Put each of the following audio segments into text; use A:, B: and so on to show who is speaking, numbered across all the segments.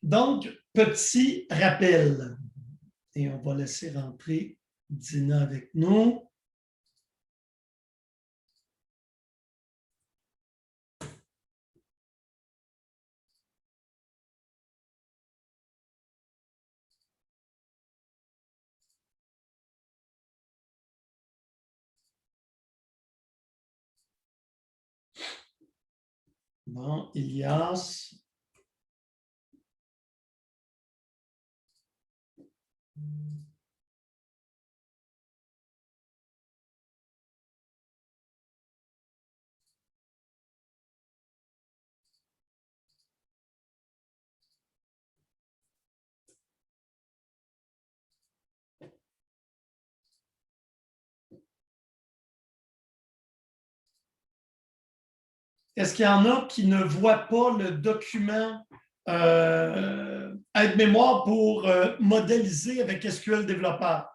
A: Donc, petit rappel. Et on va laisser rentrer Dina avec nous. Bon, Elias. Est-ce qu'il y en a qui ne voient pas le document aide-mémoire pour modéliser avec SQL Développeur?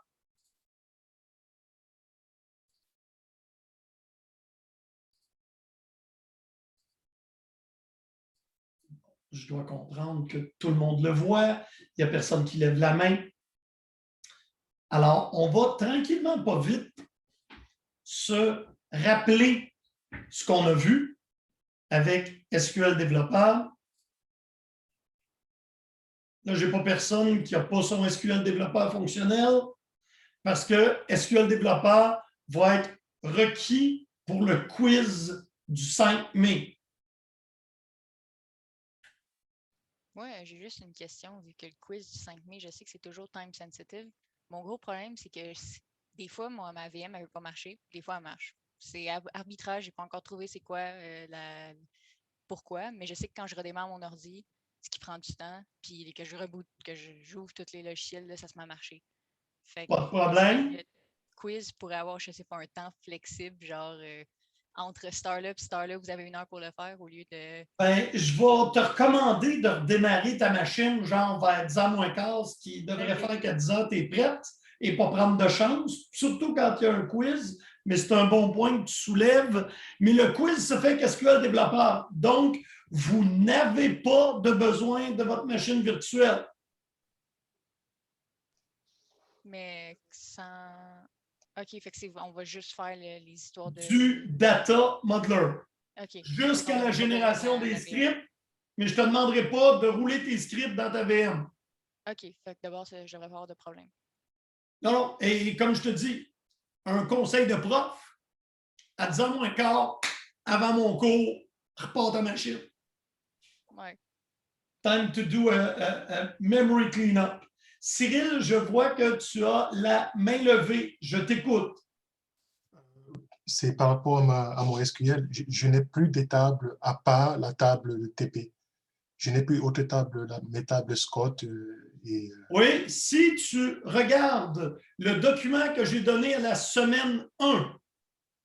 A: Je dois comprendre que tout le monde le voit. Il n'y a personne qui lève la main. Alors, on va tranquillement, pas vite, se rappeler ce qu'on a vu avec SQL Développeur. Là, je n'ai pas personne qui n'a pas son SQL Développeur fonctionnel parce que SQL Développeur va être requis pour le quiz du 5 mai.
B: Moi, j'ai juste une question, vu que le quiz du 5 mai, je sais que c'est toujours time sensitive. Mon gros problème, c'est que des fois, ma VM n'avait pas marché, des fois, elle marche. C'est arbitrage, j'ai pas encore trouvé c'est quoi pourquoi, mais je sais que quand je redémarre mon ordi, ce qui prend du temps, puis que je reboot, que j'ouvre tous les logiciels, là, ça se met à marcher. Fait que,
A: Pas de
B: est-ce que
A: problème.
B: le quiz pourrait avoir, je sais pas, un temps flexible, genre entre ce heure-là et cette heure-là, vous avez 1 heure pour le faire au lieu de.
A: Ben, je vais te recommander de redémarrer ta machine genre vers 10h moins quart, ce qui devrait
B: OK.
A: faire qu'à 10h, tu es prête et pas prendre de chance, surtout quand il y a un quiz. Mais c'est un bon point que tu soulèves. Mais le quiz se fait avec SQL Développeur. Donc, vous n'avez pas de besoin de votre machine virtuelle.
B: Mais sans. OK, fait que on va juste faire les histoires
A: Du
B: de.
A: data modeler
B: OK. Fait qu'on
A: jusqu'à la
B: n'aura pas besoin de
A: génération des
B: la VM.
A: scripts, mais je ne te demanderai pas de rouler tes scripts dans ta VM.
B: OK. Fait que d'abord, je devrais pas avoir de problème.
A: Non, non. Et comme je te dis, un conseil de prof, à 10h moins quart, avant mon cours, repars ta machine.
B: Ouais.
A: Time to do a memory cleanup. Cyril, je vois que tu as la main levée. Je t'écoute.
C: C'est par rapport à mon SQL. Je n'ai plus des tables à part la table de TP. Je n'ai plus autre table, mes tables Scott.
A: Oui, si tu regardes le document que j'ai donné à la semaine 1,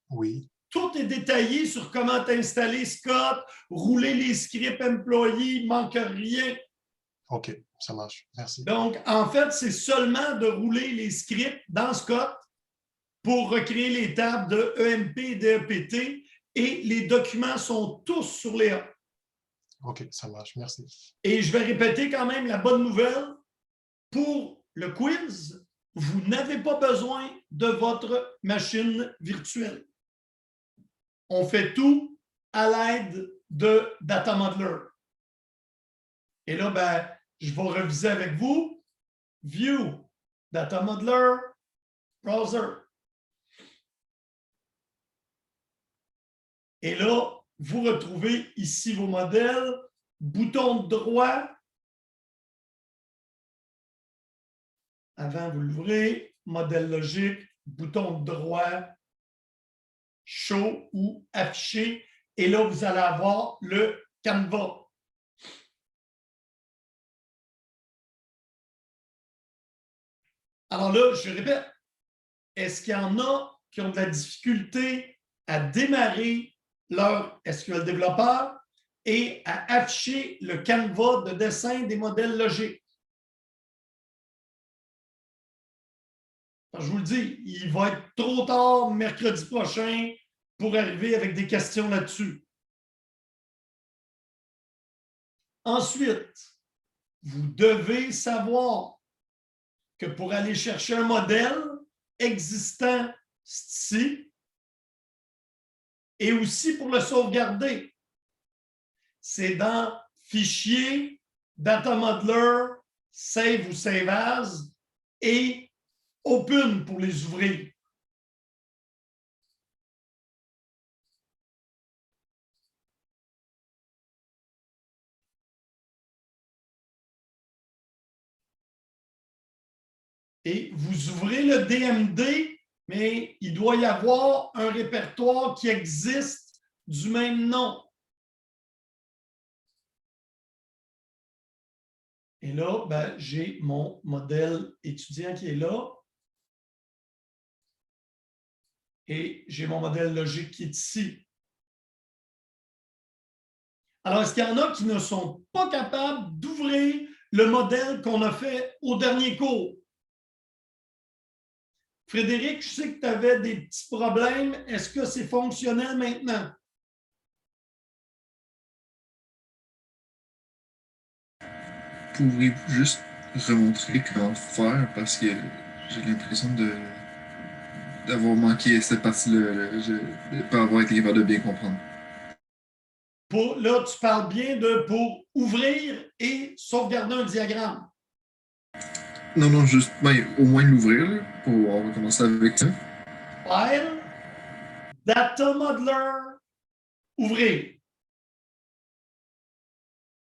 C: oui.
A: Tout est détaillé sur comment installer Scott, rouler les scripts employés, il ne manque rien.
C: OK, ça marche. Merci.
A: Donc, en fait, c'est seulement de rouler les scripts dans Scott pour recréer les tables de EMP et d'EPT et les documents sont tous sur les A.
C: OK, ça marche. Merci.
A: Et je vais répéter quand même la bonne nouvelle. Pour le quiz, vous n'avez pas besoin de votre machine virtuelle. On fait tout à l'aide de Data Modeler. Et là, ben, je vais reviser avec vous. View, Data Modeler, Browser. Et là, vous retrouvez ici vos modèles. Bouton droit. Avant, vous l'ouvrez. Modèle logique. Bouton droit. Show ou afficher. Et là, vous allez avoir le Canva. Alors là, je répète, est-ce qu'il y en a qui ont de la difficulté à démarrer leur SQL développeur et à afficher le canevas de dessin des modèles logiques? Alors, je vous le dis, il va être trop tard mercredi prochain pour arriver avec des questions là-dessus. Ensuite, vous devez savoir que pour aller chercher un modèle existant, c'est ici, et aussi pour le sauvegarder, c'est dans Fichier, Data Modeler, Save ou Save As, et Open pour les ouvrir. Et vous ouvrez le DMD, mais il doit y avoir un répertoire qui existe du même nom. Et là, ben, j'ai mon modèle étudiant qui est là. Et j'ai mon modèle logique qui est ici. Alors, est-ce qu'il y en a qui ne sont pas capables d'ouvrir le modèle qu'on a fait au dernier cours? Frédéric, je sais que tu avais des petits problèmes. Est-ce que c'est fonctionnel maintenant?
D: Pouvez-vous juste remontrer comment faire parce que j'ai l'impression d'avoir manqué cette partie-là, de ne pas avoir été capable de bien comprendre.
A: Là, tu parles bien de pour ouvrir et sauvegarder un diagramme.
D: Non, non, juste au moins l'ouvrir, on va commencer avec ça.
A: File, Data Modeler, ouvrir.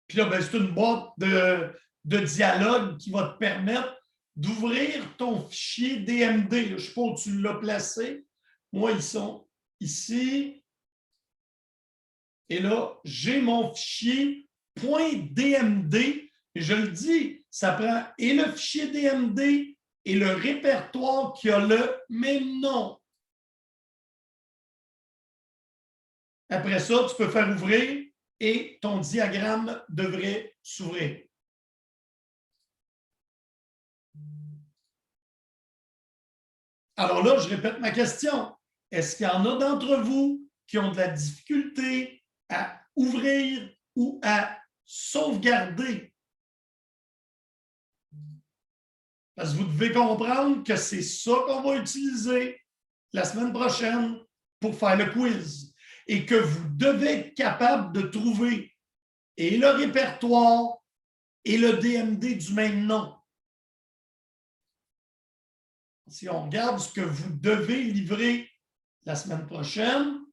A: Puis là, ben, c'est une boîte de dialogue qui va te permettre d'ouvrir ton fichier DMD. Je ne sais pas où tu l'as placé. Moi, ils sont ici. Et là, j'ai mon fichier .dmd. Et je le dis, ça prend et le fichier DMD et le répertoire qui a le même nom. Après ça, tu peux faire ouvrir et ton diagramme devrait s'ouvrir. Alors là, je répète ma question. Est-ce qu'il y en a d'entre vous qui ont de la difficulté à ouvrir ou à sauvegarder? Parce que vous devez comprendre que c'est ça qu'on va utiliser la semaine prochaine pour faire le quiz et que vous devez être capable de trouver et le répertoire et le DMD du même nom. Si on regarde ce que vous devez livrer la semaine prochaine,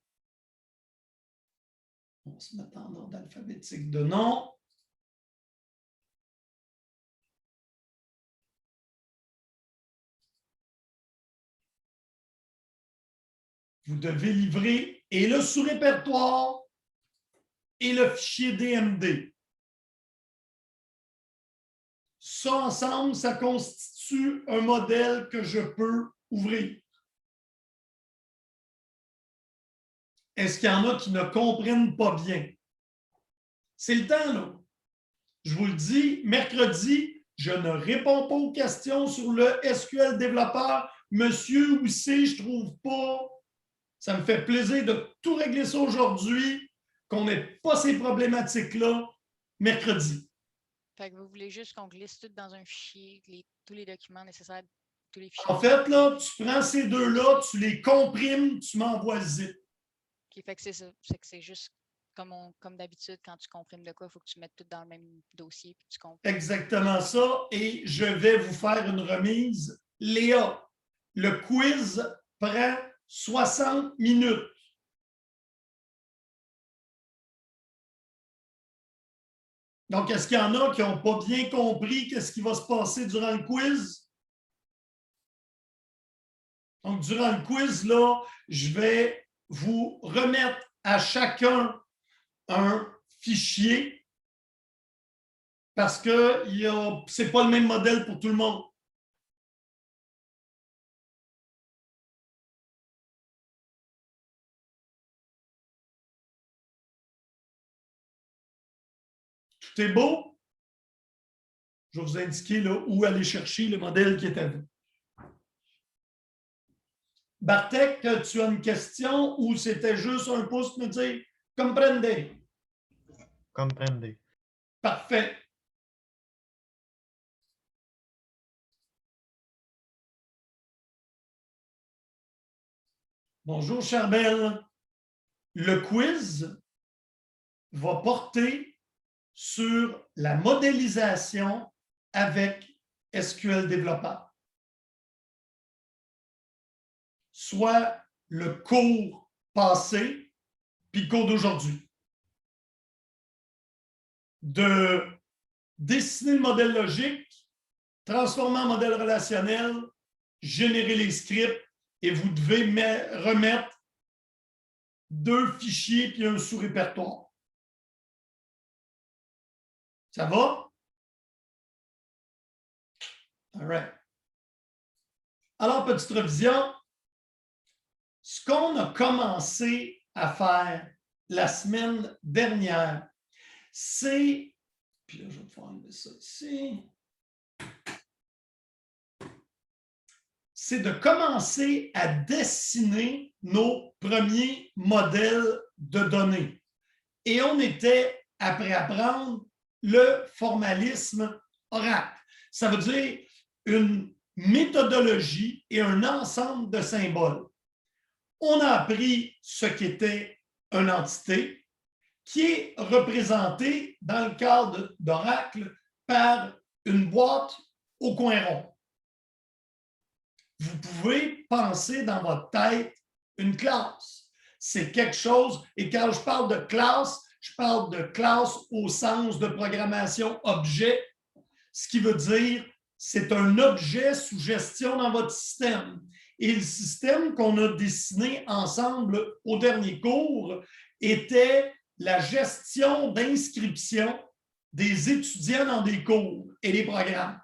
A: on va se mettre en ordre alphabétique de nom. Vous devez livrer et le sous-répertoire et le fichier DMD. Ça, ensemble, ça constitue un modèle que je peux ouvrir. Est-ce qu'il y en a qui ne comprennent pas bien? C'est le temps, là. Je vous le dis, mercredi, je ne réponds pas aux questions sur le SQL développeur. Monsieur Houssé, je ne trouve pas. Ça me fait plaisir de tout régler ça aujourd'hui, qu'on n'ait pas ces problématiques-là mercredi.
B: Fait que vous voulez juste qu'on glisse tout dans un fichier, tous les documents nécessaires, tous les fichiers.
A: En fait, là, tu prends ces deux-là, tu les comprimes, tu m'envoies le zip.
B: OK, fait que c'est ça. C'est que c'est juste comme d'habitude, quand tu comprimes de quoi, il faut que tu mettes tout dans le même dossier puis tu comprimes.
A: Exactement ça. Et je vais vous faire une remise. Léa, le quiz prend 60 minutes. Donc, est-ce qu'il y en a qui n'ont pas bien compris qu'est-ce qui va se passer durant le quiz? Donc, durant le quiz, là, je vais vous remettre à chacun un fichier parce que ce n'est pas le même modèle pour tout le monde. Tout est beau? Je vais vous indiquer là, où aller chercher le modèle qui est à vous. Bartek, tu as une question ou c'était juste un pouce me dire « Comprende ».
E: Comprende.
A: Parfait. Bonjour, Charbel. Le quiz va porter sur la modélisation avec SQL Developer, soit le cours passé puis le cours d'aujourd'hui. De dessiner le modèle logique, transformer en modèle relationnel, générer les scripts et vous devez remettre 2 fichiers puis un sous-répertoire. Ça va? All right. Alors, petite révision. Ce qu'on a commencé à faire la semaine dernière, c'est... Puis là, je vais pouvoir enlever ça ici. C'est de commencer à dessiner nos premiers modèles de données. Et on était après apprendre le formalisme Oracle. Ça veut dire une méthodologie et un ensemble de symboles. On a appris ce qu'était une entité qui est représentée dans le cadre d'Oracle par une boîte au coin rond. Vous pouvez penser dans votre tête une classe. C'est quelque chose, et quand je parle de classe au sens de programmation objet, ce qui veut dire c'est un objet sous gestion dans votre système. Et le système qu'on a dessiné ensemble au dernier cours était la gestion d'inscription des étudiants dans des cours et des programmes.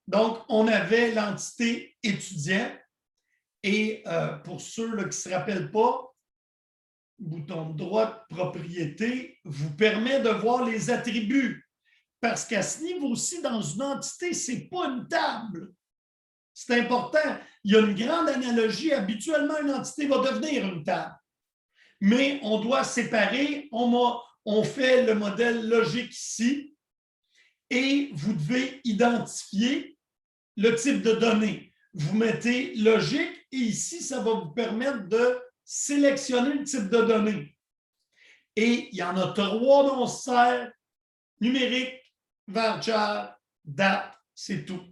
A: Donc, on avait l'entité étudiant et pour ceux là, qui ne se rappellent pas, bouton de droite, propriété, vous permet de voir les attributs. Parce qu'à ce niveau-ci, dans une entité, ce n'est pas une table. C'est important. Il y a une grande analogie. Habituellement, une entité va devenir une table. Mais on doit séparer. On fait le modèle logique ici et vous devez identifier le type de données. Vous mettez logique et ici, ça va vous permettre de sélectionner le type de données. Et il y en a 3 dont on se sert: numérique, varchar, date, c'est tout.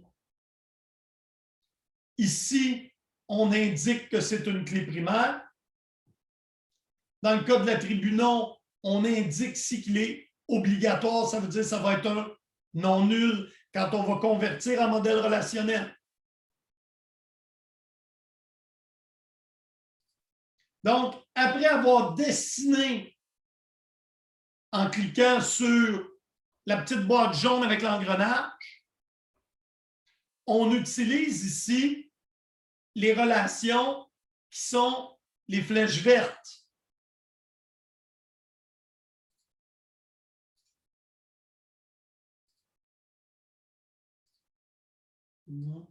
A: Ici, on indique que c'est une clé primaire. Dans le cas de l'attribut nom, on indique ici qu'il est obligatoire, ça veut dire que ça va être un non nul quand on va convertir en modèle relationnel. Donc, après avoir dessiné en cliquant sur la petite boîte jaune avec l'engrenage, on utilise ici les relations qui sont les flèches vertes. Non,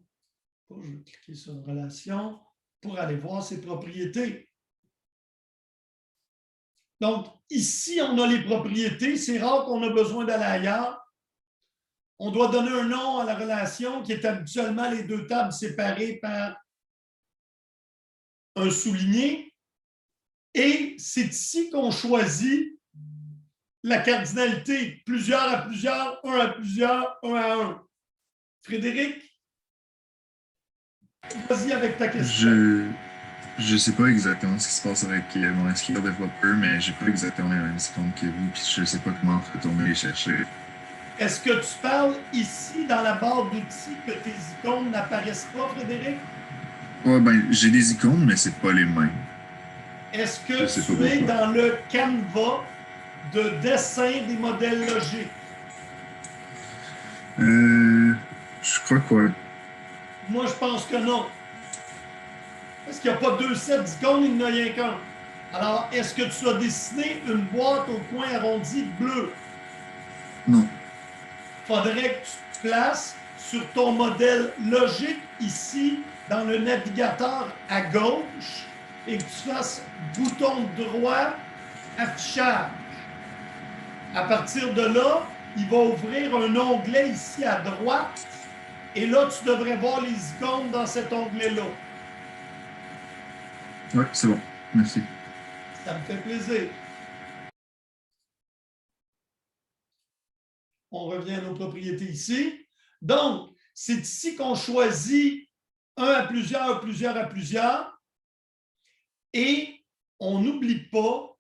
A: je vais cliquer sur une relation pour aller voir ses propriétés. Donc, ici, on a les propriétés. C'est rare qu'on a besoin d'aller ailleurs. On doit donner un nom à la relation qui est habituellement les 2 tables séparées par un souligné. Et c'est ici qu'on choisit la cardinalité plusieurs à plusieurs, un à plusieurs, un à un. Frédéric, vas-y avec ta question.
D: Je ne sais pas exactement ce qui se passe avec mon SQL Developer, mais je n'ai pas exactement les mêmes icônes que vous, puis je ne sais pas comment retourner les chercher.
A: Est-ce que tu parles ici dans la barre d'outils que tes icônes n'apparaissent pas, Frédéric?
D: Ouais, ben, j'ai des icônes, mais c'est pas les mêmes.
A: Est-ce que tu es dans le canevas de dessin des modèles logiques?
D: Je crois quoi.
A: Moi, je pense que non. Parce qu'il n'y a pas 2 sets d'icônes, il n'y en a rien qu'un. Alors, est-ce que tu as dessiné une boîte au coin arrondi bleu?
D: Non.
A: Il faudrait que tu te places sur ton modèle logique ici, dans le navigateur à gauche, et que tu fasses bouton droit, affichage. À partir de là, il va ouvrir un onglet ici à droite Et là, tu devrais voir les icônes dans cet onglet-là.
D: Oui, c'est bon. Merci.
A: Ça me fait plaisir. On revient à nos propriétés ici. Donc, c'est ici qu'on choisit un à plusieurs, plusieurs à plusieurs. Et on n'oublie pas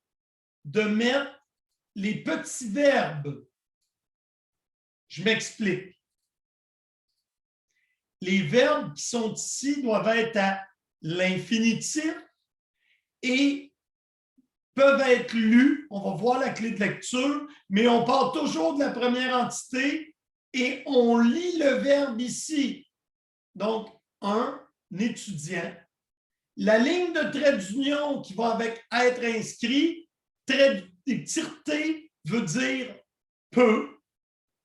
A: de mettre les petits verbes. Je m'explique. Les verbes qui sont ici doivent être à l'infinitif et peuvent être lus. On va voir la clé de lecture, mais on part toujours de la première entité et on lit le verbe ici. Donc, un étudiant. La ligne de trait d'union qui va avec être inscrit, trait des petits T veut dire peut,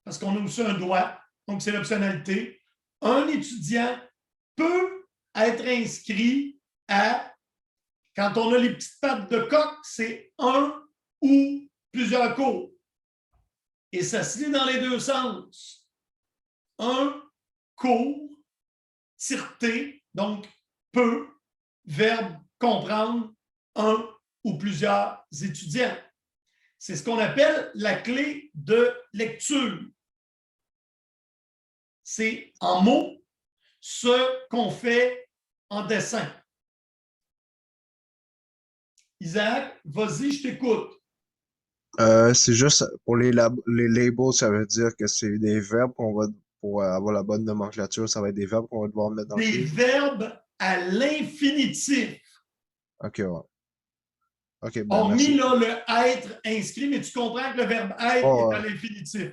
A: parce qu'on a aussi un doigt, donc c'est l'optionnalité. Un étudiant peut être inscrit à, quand on a les petites pattes de coq, c'est un ou plusieurs cours. Et ça se lit dans les deux sens. Un cours, tirté, donc peut, verbe comprendre, un ou plusieurs étudiants. C'est ce qu'on appelle la clé de lecture. C'est en mots ce qu'on fait en dessin. Isaac, vas-y, je t'écoute.
E: C'est juste pour les labels, ça veut dire que c'est des verbes qu'on va, pour avoir la bonne nomenclature, ça va être des verbes qu'on va devoir mettre dans le
A: Des
E: quiz.
A: verbes à l'infinitif.
E: OK, ouais. OK, ben
A: Hormis
E: merci.
A: là, le être inscrit, mais tu comprends que le verbe être
E: Oh,
A: est à l'infinitif.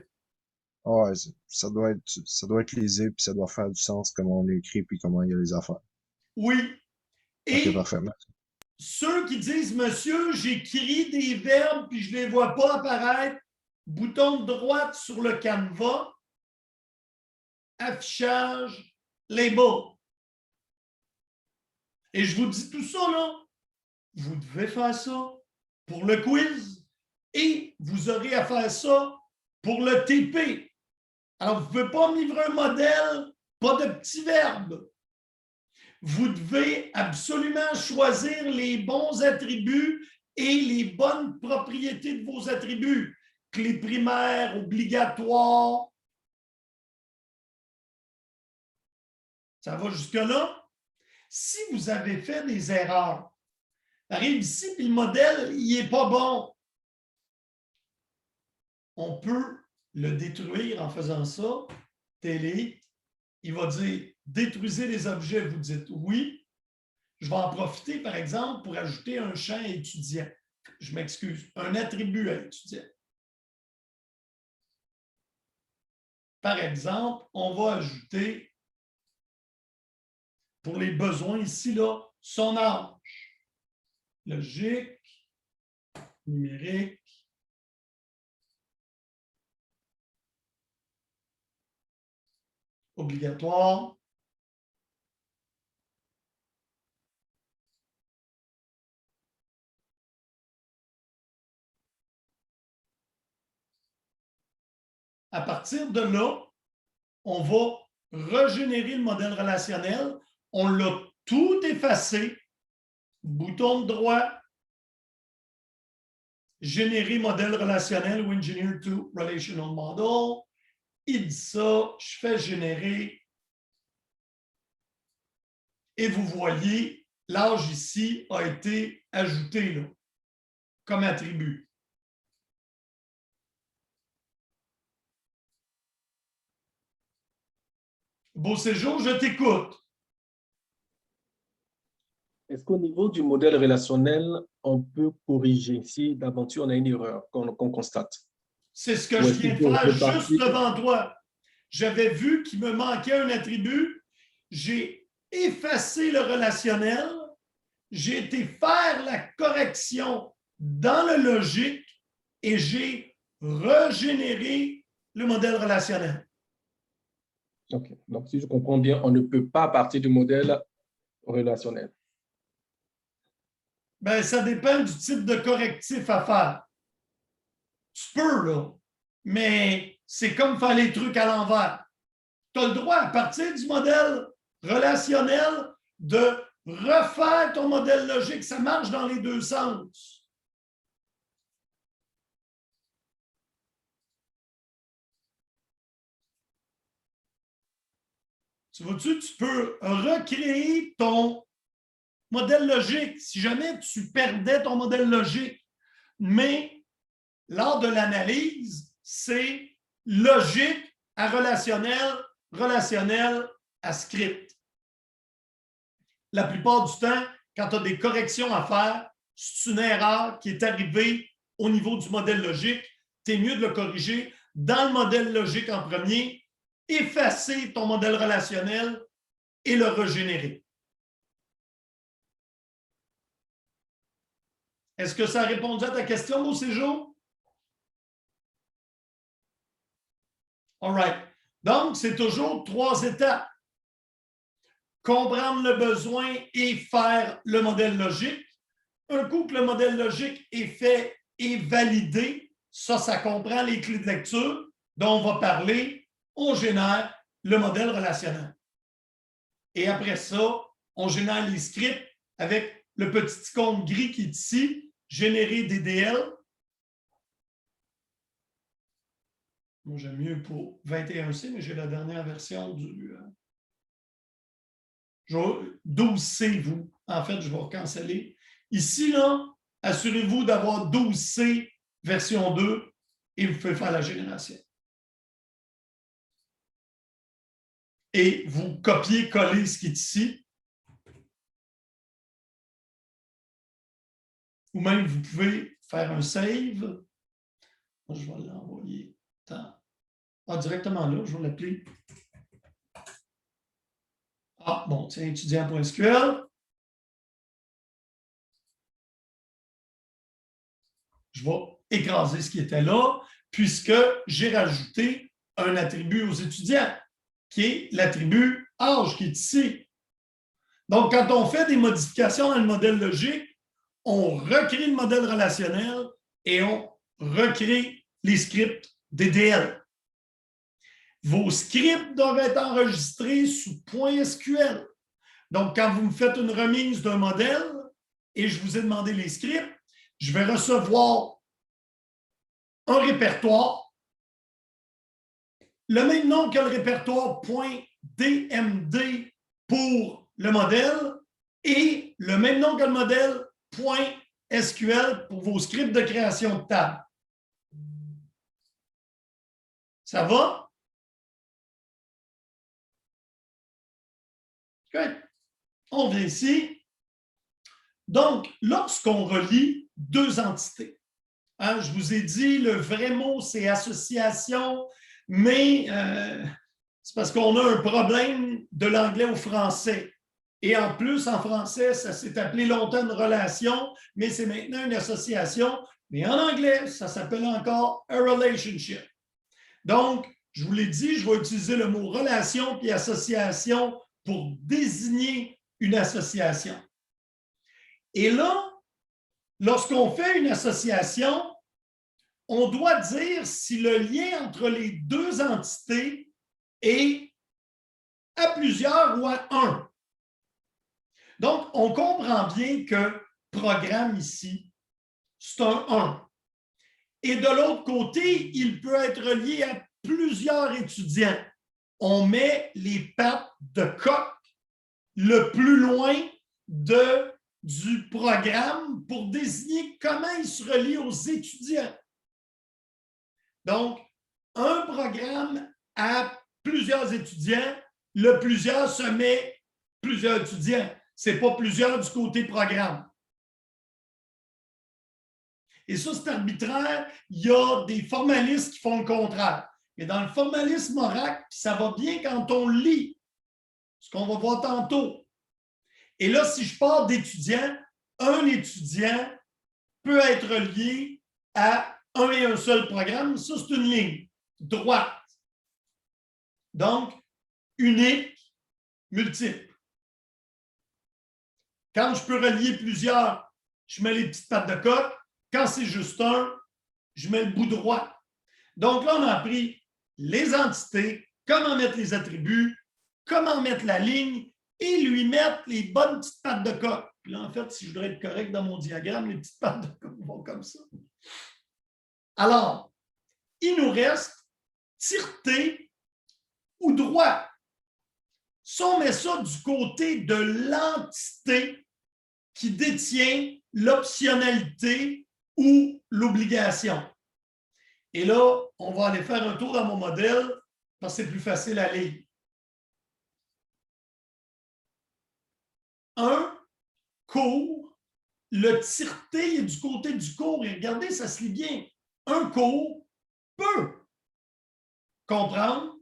E: ouais, ça doit être lisible, puis ça doit faire du sens comment on écrit, puis comment il y a les affaires.
A: Oui.
E: OK,
A: Et
E: parfait. Merci.
A: ceux qui disent, monsieur, j'écris des verbes puis je ne les vois pas apparaître, bouton de droite sur le canevas, affichage, label. Et je vous dis tout ça, là, vous devez faire ça pour le quiz et vous aurez à faire ça pour le TP. Alors, vous ne pouvez pas me livrer un modèle, pas de petits verbes. Vous devez absolument choisir les bons attributs et les bonnes propriétés de vos attributs. Clé primaire, obligatoire. Ça va jusque-là? Si vous avez fait des erreurs, arrive ici, puis le modèle, il n'est pas bon. On peut le détruire en faisant ça. Télé, il va dire détruisez les objets. Vous dites oui. Je vais en profiter, par exemple, pour ajouter un champ étudiant. Je m'excuse, un attribut à étudiant. Par exemple, on va ajouter, pour les besoins ici, là, son âge. Logique, numérique, obligatoire. À partir de là, on va régénérer le modèle relationnel. On l'a tout effacé. Bouton de droit, générer modèle relationnel ou engineer to relational model. Il dit ça, je fais générer. Et vous voyez, l'âge ici a été ajouté là, comme attribut. Beau séjour, je t'écoute.
F: Est-ce qu'au niveau du modèle relationnel, on peut corriger si d'aventure on a une erreur qu'on constate?
A: C'est ce que je viens de faire juste devant toi. J'avais vu qu'il me manquait un attribut. J'ai effacé le relationnel. J'ai été faire la correction dans le logique et j'ai régénéré le modèle relationnel.
F: OK. Donc, si je comprends bien, on ne peut pas partir du modèle relationnel.
A: Bien, ça dépend du type de correctif à faire. Tu peux, là, mais c'est comme faire les trucs à l'envers. tu as le droit, à partir du modèle relationnel, de refaire ton modèle logique. Ça marche dans les deux sens. Tu vois-tu, tu peux recréer ton modèle logique si jamais tu perdais ton modèle logique. Mais lors de l'analyse, c'est logique à relationnel, relationnel à script. La plupart du temps, quand tu as des corrections à faire, c'est une erreur qui est arrivée au niveau du modèle logique, tu es mieux de le corriger dans le modèle logique en premier, effacer ton modèle relationnel et le régénérer. Est-ce que ça a répondu à ta question, au séjour? All right. Donc, c'est toujours 3 étapes. Comprendre le besoin et faire le modèle logique. Un coup que le modèle logique est fait et validé, ça comprend les clés de lecture dont on va parler. On génère le modèle relationnel. Et après ça, on génère les scripts avec le petit icône gris qui est ici, générer des DL. Moi, j'aime mieux pour 21C, mais j'ai la dernière version du 12C, vous. En fait, je vais canceller. Ici, là, assurez-vous d'avoir 12C version 2 et vous pouvez faire la génération. Et vous copiez-collez ce qui est ici. Ou même, vous pouvez faire un save. Moi, je vais l'envoyer. Directement là, je vais l'appeler. Ah, bon, tiens, étudiant.sql. Je vais écraser ce qui était là, puisque j'ai rajouté un attribut aux étudiants, qui est l'attribut âge, qui est ici. Donc, quand on fait des modifications dans le modèle logique, on recrée le modèle relationnel et on recrée les scripts DDL. Vos scripts doivent être enregistrés sous .SQL. Donc, quand vous me faites une remise d'un modèle et je vous ai demandé les scripts, je vais recevoir un répertoire, le même nom que le répertoire .dmd pour le modèle et le même nom que le modèle .SQL pour vos scripts de création de table. Ça va? Okay. On vient ici. Donc, lorsqu'on relie deux entités, hein, je vous ai dit, le vrai mot, c'est association, mais c'est parce qu'on a un problème de l'anglais au français. Et en plus, en français, ça s'est appelé longtemps une relation, mais c'est maintenant une association. Mais en anglais, ça s'appelle encore a relationship. Donc, je vous l'ai dit, je vais utiliser le mot relation puis association pour désigner une association. Et là, lorsqu'on fait une association, on doit dire si le lien entre les deux entités est à plusieurs ou à un. Donc, on comprend bien que programme ici, c'est un 1. Et de l'autre côté, il peut être lié à plusieurs étudiants. On met les pattes de coq le plus loin du programme pour désigner comment il se relie aux étudiants. Donc, un programme à plusieurs étudiants, le plusieurs se met plusieurs étudiants. Ce n'est pas plusieurs du côté programme. Et ça, c'est arbitraire. Il y a des formalistes qui font le contraire. Et dans le formalisme Oracle, ça va bien quand on lit, ce qu'on va voir tantôt. Et là, si je parle d'étudiants, un étudiant peut être lié à un et un seul programme. Ça, c'est une ligne droite. Donc, unique, multiple. Quand je peux relier plusieurs, je mets les petites pattes de coq. Quand c'est juste un, je mets le bout droit. Donc là, on a appris les entités, comment mettre les attributs, comment mettre la ligne et lui mettre les bonnes petites pattes de coq. Puis là, en fait, si je voudrais être correct dans mon diagramme, les petites pattes de coq vont comme ça. Alors, il nous reste tireté ou droit. Si on met ça du côté de l'entité qui détient l'optionnalité ou l'obligation. Et là, on va aller faire un tour dans mon modèle parce que c'est plus facile à lire. Un cours, le tireté est du côté du cours. Et regardez, ça se lit bien. Un cours peut comprendre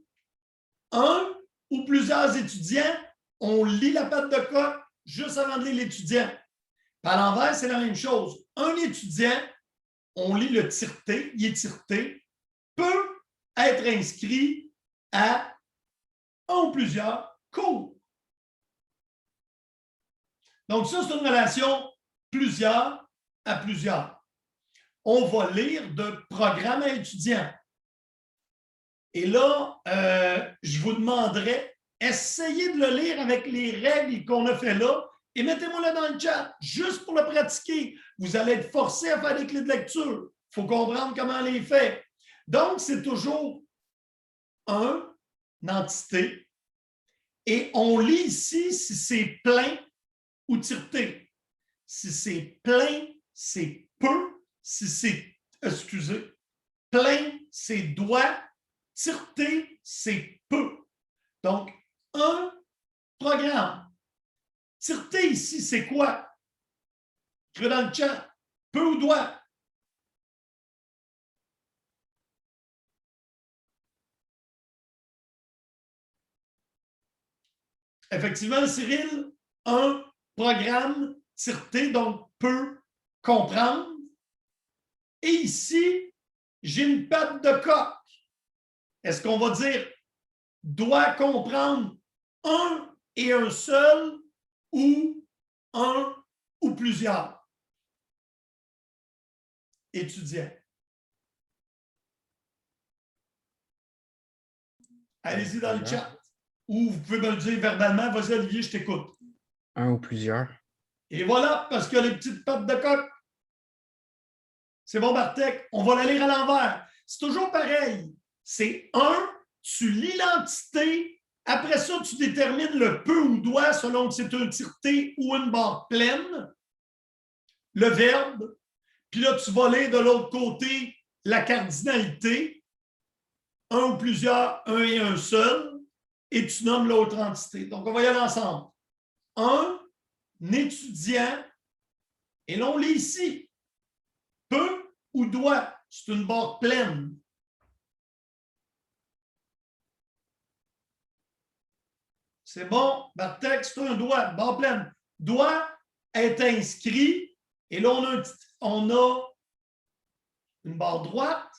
A: un ou plusieurs étudiants. On lit la patte de coq juste avant de lire l'étudiant. À l'envers, c'est la même chose. Un étudiant, on lit le tireté, il est tireté, peut être inscrit à un ou plusieurs cours. Donc, ça, c'est une relation plusieurs à plusieurs. On va lire de programme à étudiant. Et là, je vous demanderai, essayez de le lire avec les règles qu'on a fait là et mettez-moi-le dans le chat, juste pour le pratiquer. Vous allez être forcé à faire des clés de lecture. Il faut comprendre comment on les fait. Donc, c'est toujours une entité. Et on lit ici si c'est plein ou tireté. Si c'est plein, c'est peu. Si c'est, excusez, plein, c'est doit. Tireté, c'est peu. Donc, un programme. Tireté ici, c'est quoi? Écrivez dans le chat. Peu ou doit? Effectivement, Cyril, un programme tireté, donc peut comprendre. Et ici, j'ai une patte de coq. Est-ce qu'on va dire doit comprendre un et un seul ou un ou plusieurs étudiants? Allez-y dans le chat. Ou vous pouvez me le dire verbalement. Vas-y, Olivier, je t'écoute.
G: Un ou plusieurs. Et
A: voilà, parce qu'il y a les petites pattes de coq. C'est bon, Bartek. On va la lire à l'envers. C'est toujours pareil. C'est un, tu lis l'entité. Après ça, tu détermines le peut ou doit selon que c'est une tireté ou une barre pleine. Le verbe. Puis là, tu vas lire de l'autre côté la cardinalité. Un ou plusieurs, un et un seul. Et tu nommes l'autre entité. Donc, on va y aller ensemble. Un étudiant, et là, on lit ici, peut ou doit, c'est une barre pleine. C'est bon, Bartek, c'est un doit, barre pleine. Doit être inscrit, et là, on a une barre droite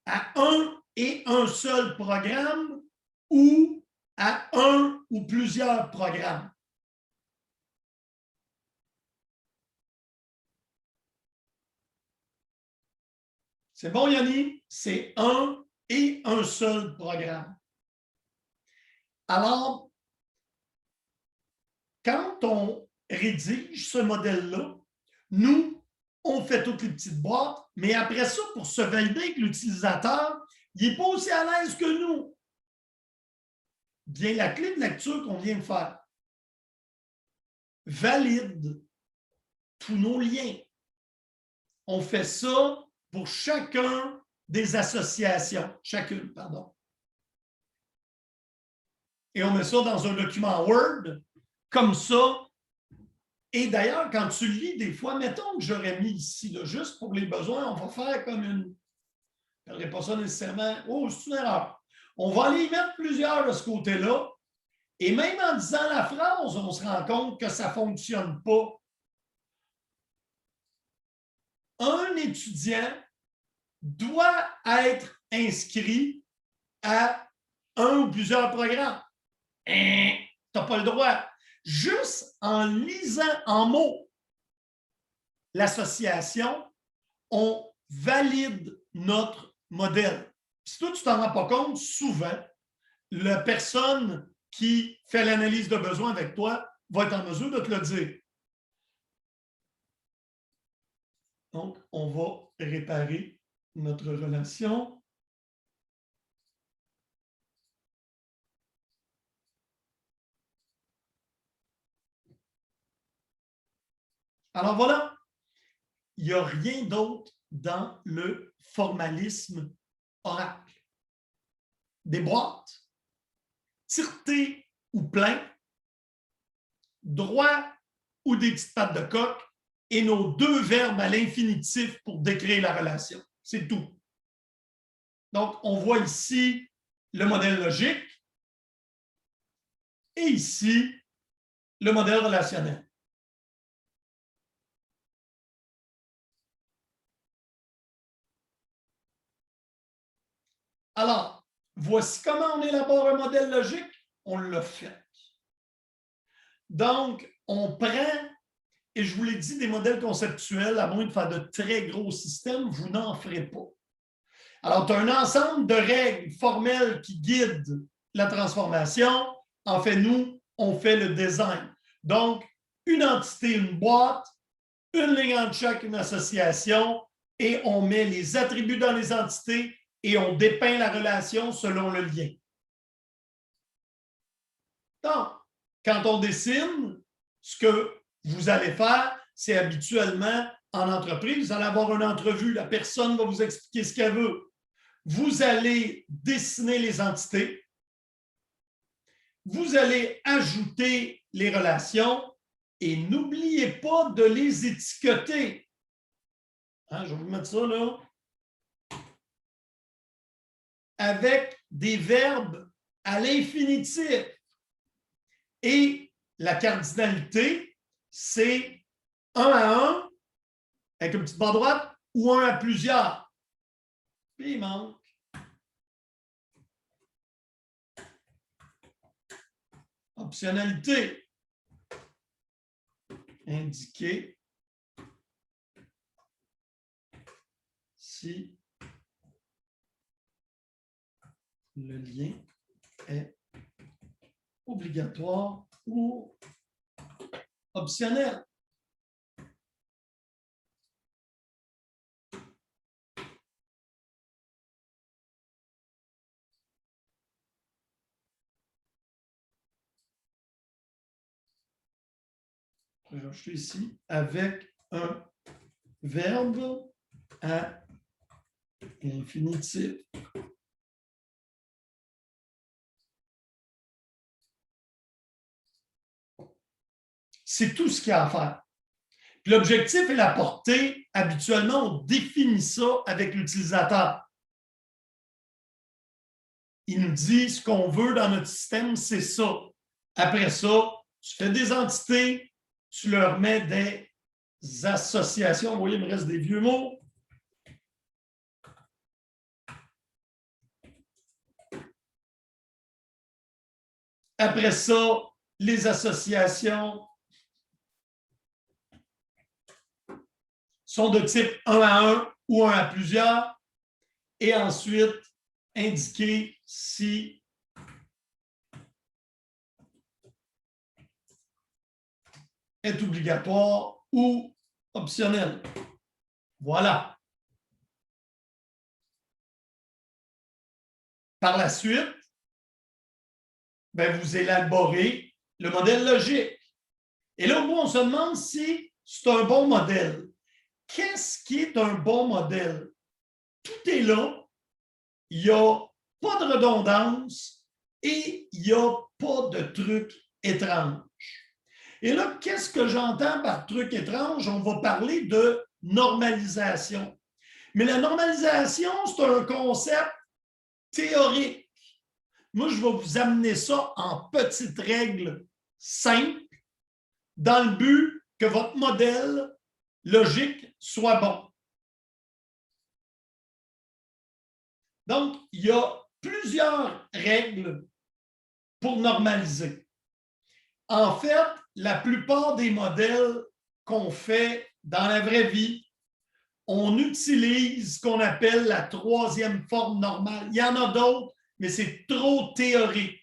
A: à un et un seul programme ou à un ou plusieurs programmes. C'est bon, Yanni? C'est un et un seul programme. Alors, quand on rédige ce modèle-là, nous, on fait toutes les petites boîtes, mais après ça, pour se valider que l'utilisateur, il n'est pas aussi à l'aise que nous. Bien, la clé de lecture qu'on vient de faire valide tous nos liens. On fait ça pour chacun des associations, chacune, pardon. Et on met ça dans un document Word, comme ça. Et d'ailleurs, quand tu lis des fois, mettons que j'aurais mis ici, là, juste pour les besoins, on va faire comme une... Je ne ferai pas ça nécessairement. Oh, c'est une erreur. On va aller y mettre plusieurs de ce côté-là. Et même en disant la phrase, on se rend compte que ça ne fonctionne pas. Un étudiant doit être inscrit à un ou plusieurs programmes. Tu n'as pas le droit. Juste en lisant en mots l'association, on valide notre modèle. Si toi, tu ne t'en rends pas compte, souvent, la personne qui fait l'analyse de besoin avec toi va être en mesure de te le dire. Donc, on va réparer notre relation. Alors voilà, il n'y a rien d'autre dans le formalisme oracle. Des boîtes, tireté ou plein, droit ou des petites pattes de coq, et nos deux verbes à l'infinitif pour décrire la relation. C'est tout. Donc, on voit ici le modèle logique et ici le modèle relationnel. Alors, voici comment on élabore un modèle logique. On l'a fait. Donc, on prend, et je vous l'ai dit, des modèles conceptuels, à moins de faire de très gros systèmes, vous n'en ferez pas. Alors, tu as un ensemble de règles formelles qui guident la transformation. En fait, nous, on fait le design. Donc, une entité, une boîte, une ligne entre chaque, une association, et on met les attributs dans les entités et on dépeint la relation selon le lien. Donc, quand on dessine, ce que vous allez faire, c'est habituellement en entreprise, vous allez avoir une entrevue, la personne va vous expliquer ce qu'elle veut. Vous allez dessiner les entités, vous allez ajouter les relations et n'oubliez pas de les étiqueter. Hein, je vais vous mettre ça là. Avec des verbes à l'infinitif. Et la cardinalité, c'est 1 à 1 avec une petite barre droite ou 1 à plusieurs. Puis il manque. Optionnalité. Indiquer si le lien est obligatoire ou optionnel. Je vais ajouter ici avec un verbe à infinitif. C'est tout ce qu'il y a à faire. L'objectif est la portée. Habituellement, on définit ça avec l'utilisateur. Il nous dit ce qu'on veut dans notre système, c'est ça. Après ça, tu fais des entités, tu leur mets des associations. Vous voyez, il me reste des vieux mots. Après ça, les associations sont de type 1 à 1 ou 1 à plusieurs. Et ensuite, indiquer si est obligatoire ou optionnel. Voilà. Par la suite, ben, vous élaborez le modèle logique. Et là, au bout, on se demande si c'est un bon modèle. Qu'est-ce qui est un bon modèle? Tout est là. Il n'y a pas de redondance et il n'y a pas de trucs étranges. Et là, qu'est-ce que j'entends par truc étrange? On va parler de normalisation. Mais la normalisation, c'est un concept théorique. Moi, je vais vous amener ça en petites règles simples dans le but que votre modèle logique soit bon. Donc, il y a plusieurs règles pour normaliser. En fait, la plupart des modèles qu'on fait dans la vraie vie on utilise ce qu'on appelle la troisième forme normale. Il y en a d'autres, mais c'est trop théorique.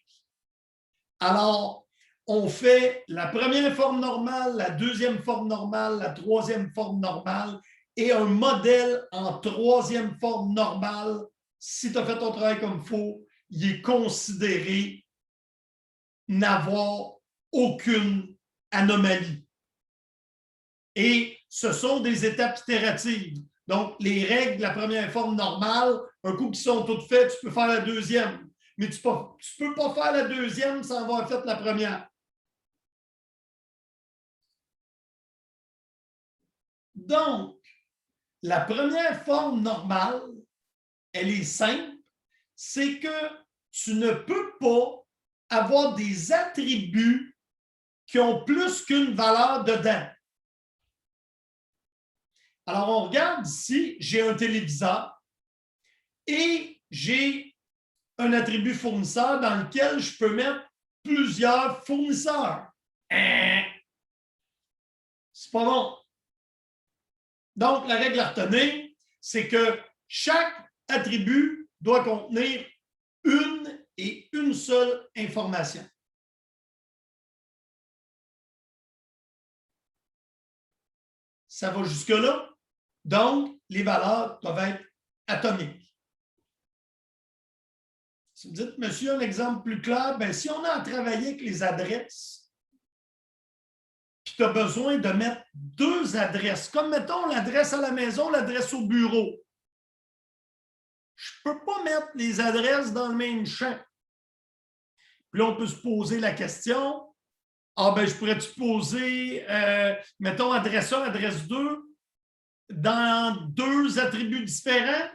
A: Alors, on fait la première forme normale, la deuxième forme normale, la troisième forme normale et un modèle en troisième forme normale. Si tu as fait ton travail comme il faut, il est considéré n'avoir aucune anomalie. Et ce sont des étapes itératives. Donc, les règles de la première forme normale, un coup qui sont toutes faites, tu peux faire la deuxième. Mais tu ne peux pas faire la deuxième sans avoir fait la première. Donc, la première forme normale, elle est simple, c'est que tu ne peux pas avoir des attributs qui ont plus qu'une valeur dedans. Alors, on regarde ici, j'ai un téléviseur et j'ai un attribut fournisseur dans lequel je peux mettre plusieurs fournisseurs. C'est pas bon. Donc, la règle à retenir, c'est que chaque attribut doit contenir une et une seule information. Ça va jusque-là? Donc, les valeurs doivent être atomiques. Si vous dites, monsieur, un exemple plus clair, bien, si on a à travailler avec les adresses, puis tu as besoin de mettre deux adresses, comme mettons l'adresse à la maison, l'adresse au bureau. Je ne peux pas mettre les adresses dans le même champ. Puis là, on peut se poser la question, ah ben, je pourrais-tu poser, mettons, adresse 1, adresse 2, dans deux attributs différents?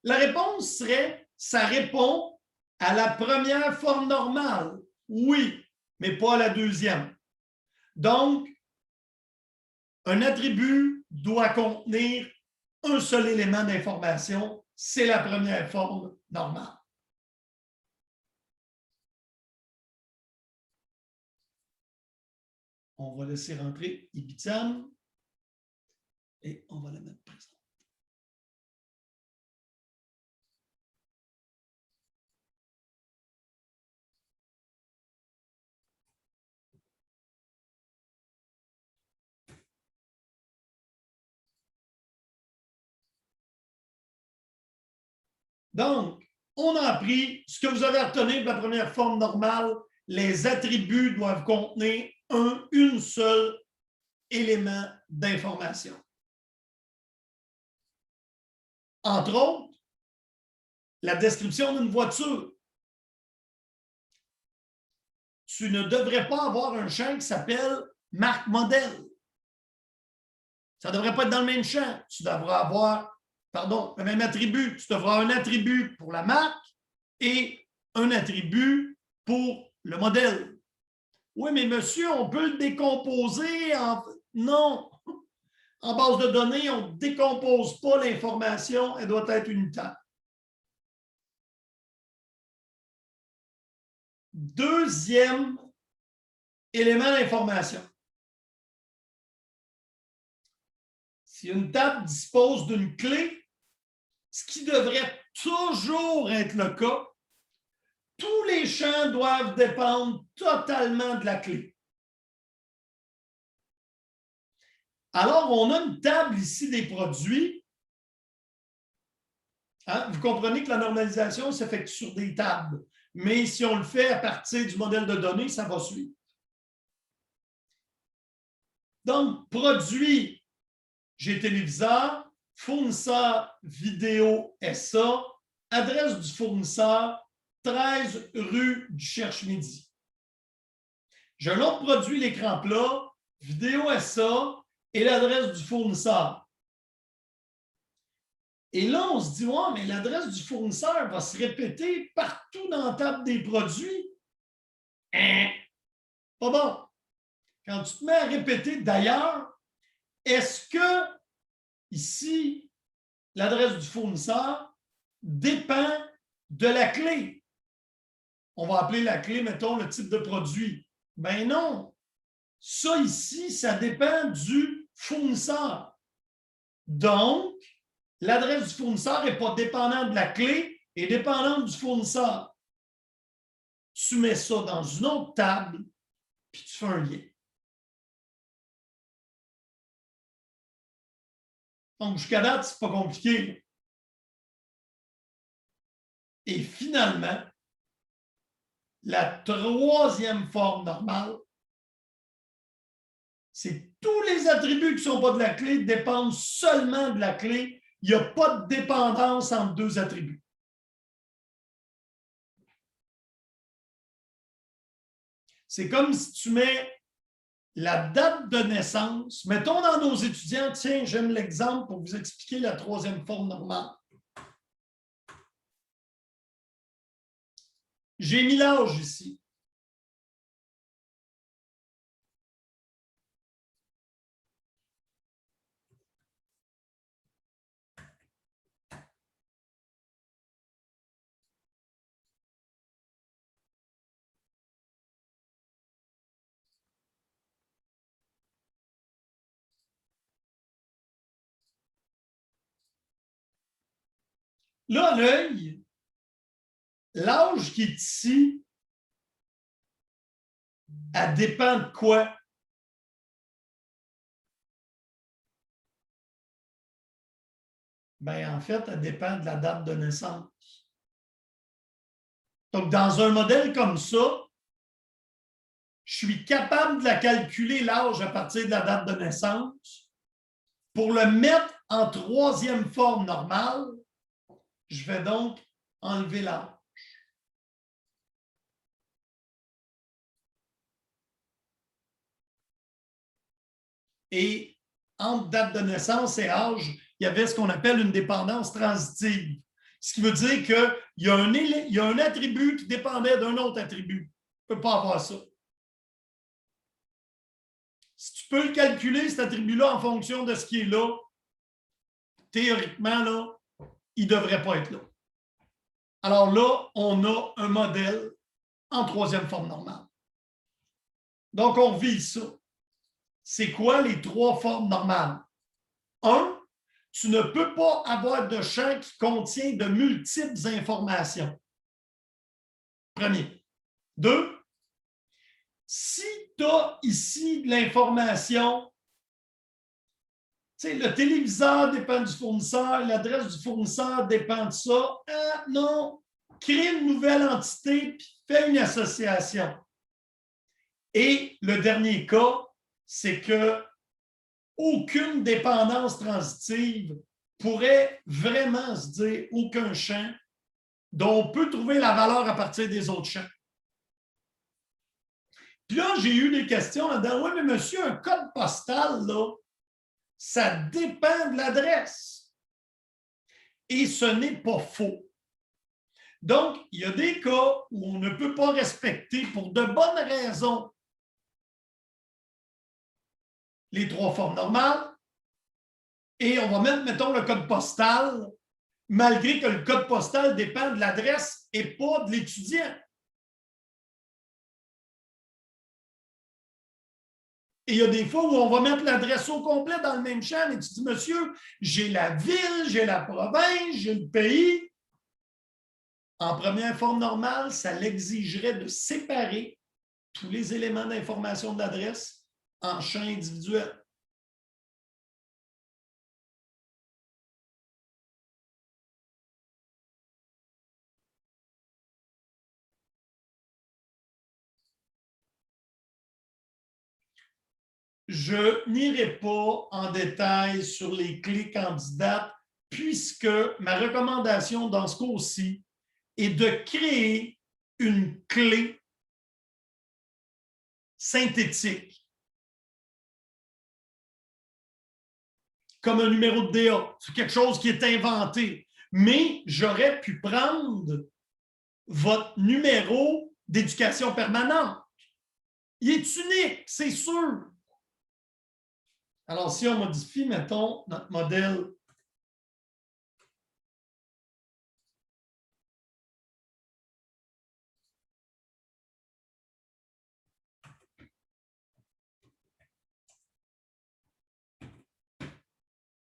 A: La réponse serait, ça répond à la première forme normale. Oui, mais pas à la deuxième. Donc, un attribut doit contenir un seul élément d'information, c'est la première forme normale. On va laisser rentrer Ibitiam et on va la mettre présente. Donc, on a appris ce que vous avez retenu de la première forme normale. Les attributs doivent contenir une seule élément d'information. Entre autres, la description d'une voiture. Tu ne devrais pas avoir un champ qui s'appelle marque modèle. Ça ne devrait pas être dans le même champ. Tu devrais avoir, le même attribut. Tu devras avoir un attribut pour la marque et un attribut pour le modèle. Oui, mais monsieur, on peut le décomposer en... Non! En base de données, on ne décompose pas l'information, elle doit être unitaire. Deuxième élément d'information. Si une table dispose d'une clé, ce qui devrait toujours être le cas, tous les champs doivent dépendre totalement de la clé. Alors, on a une table ici des produits. Hein? Vous comprenez que la normalisation s'effectue sur des tables. Mais si on le fait à partir du modèle de données, ça va suivre. Donc, produit, j'ai téléviseur, fournisseur vidéo SA, adresse du fournisseur, 13 rue du Cherche-Midi. J'ai un autre produit, l'écran plat, vidéo SA et l'adresse du fournisseur. Et là, on se dit, ouais, mais l'adresse du fournisseur va se répéter partout dans la table des produits. Pas bon. Quand tu te mets à répéter d'ailleurs, est-ce que ici, l'adresse du fournisseur dépend de la clé? On va appeler la clé, mettons, le type de produit. Ben non. Ça ici, ça dépend du fournisseur. Donc, l'adresse du fournisseur n'est pas dépendante de la clé, est dépendante du fournisseur. Tu mets ça dans une autre table, puis tu fais un lien. Donc, jusqu'à date, ce n'est pas compliqué. Et finalement, la troisième forme normale, c'est tous les attributs qui ne sont pas de la clé dépendent seulement de la clé. Il n'y a pas de dépendance entre deux attributs. C'est comme si tu mets la date de naissance. Mettons dans nos étudiants, tiens, j'aime l'exemple pour vous expliquer la troisième forme normale. J'ai mis l'âge ici. Là, l'œil, l'âge qui est ici, elle dépend de quoi? Bien, en fait, elle dépend de la date de naissance. Donc, dans un modèle comme ça, je suis capable de la calculer l'âge à partir de la date de naissance. Pour le mettre en troisième forme normale, je vais donc enlever l'âge. Et entre date de naissance et âge, il y avait ce qu'on appelle une dépendance transitive. Ce qui veut dire qu'il y a un attribut qui dépendait d'un autre attribut. Tu ne peux pas avoir ça. Si tu peux le calculer, cet attribut-là, en fonction de ce qui est là, théoriquement, là, il ne devrait pas être là. Alors là, on a un modèle en troisième forme normale. Donc, on vise ça. C'est quoi les trois formes normales? 1, tu ne peux pas avoir de champ qui contient de multiples informations. Premier. 2, si tu as ici de l'information, tu sais, le téléviseur dépend du fournisseur, l'adresse du fournisseur dépend de ça. Non, crée une nouvelle entité puis fais une association. Et le dernier cas, c'est que aucune dépendance transitive pourrait vraiment se dire aucun champ dont on peut trouver la valeur à partir des autres champs. Puis là, j'ai eu des questions là-dedans. Oui, mais monsieur, un code postal, là, ça dépend de l'adresse. Et ce n'est pas faux. Donc, il y a des cas où on ne peut pas respecter pour de bonnes raisons les trois formes normales. Et on va mettre, mettons, le code postal, malgré que le code postal dépend de l'adresse et pas de l'étudiant. Et il y a des fois où on va mettre l'adresse au complet dans le même champ, et tu dis, monsieur, j'ai la ville, j'ai la province, j'ai le pays. En première forme normale, ça l'exigerait de séparer tous les éléments d'information de l'adresse en champs individuels. Je n'irai pas en détail sur les clés candidates puisque ma recommandation dans ce cas-ci est de créer une clé synthétique comme un numéro de DA. C'est quelque chose qui est inventé. Mais j'aurais pu prendre votre numéro d'éducation permanente. Il est unique, c'est sûr. Alors, si on modifie, mettons, notre modèle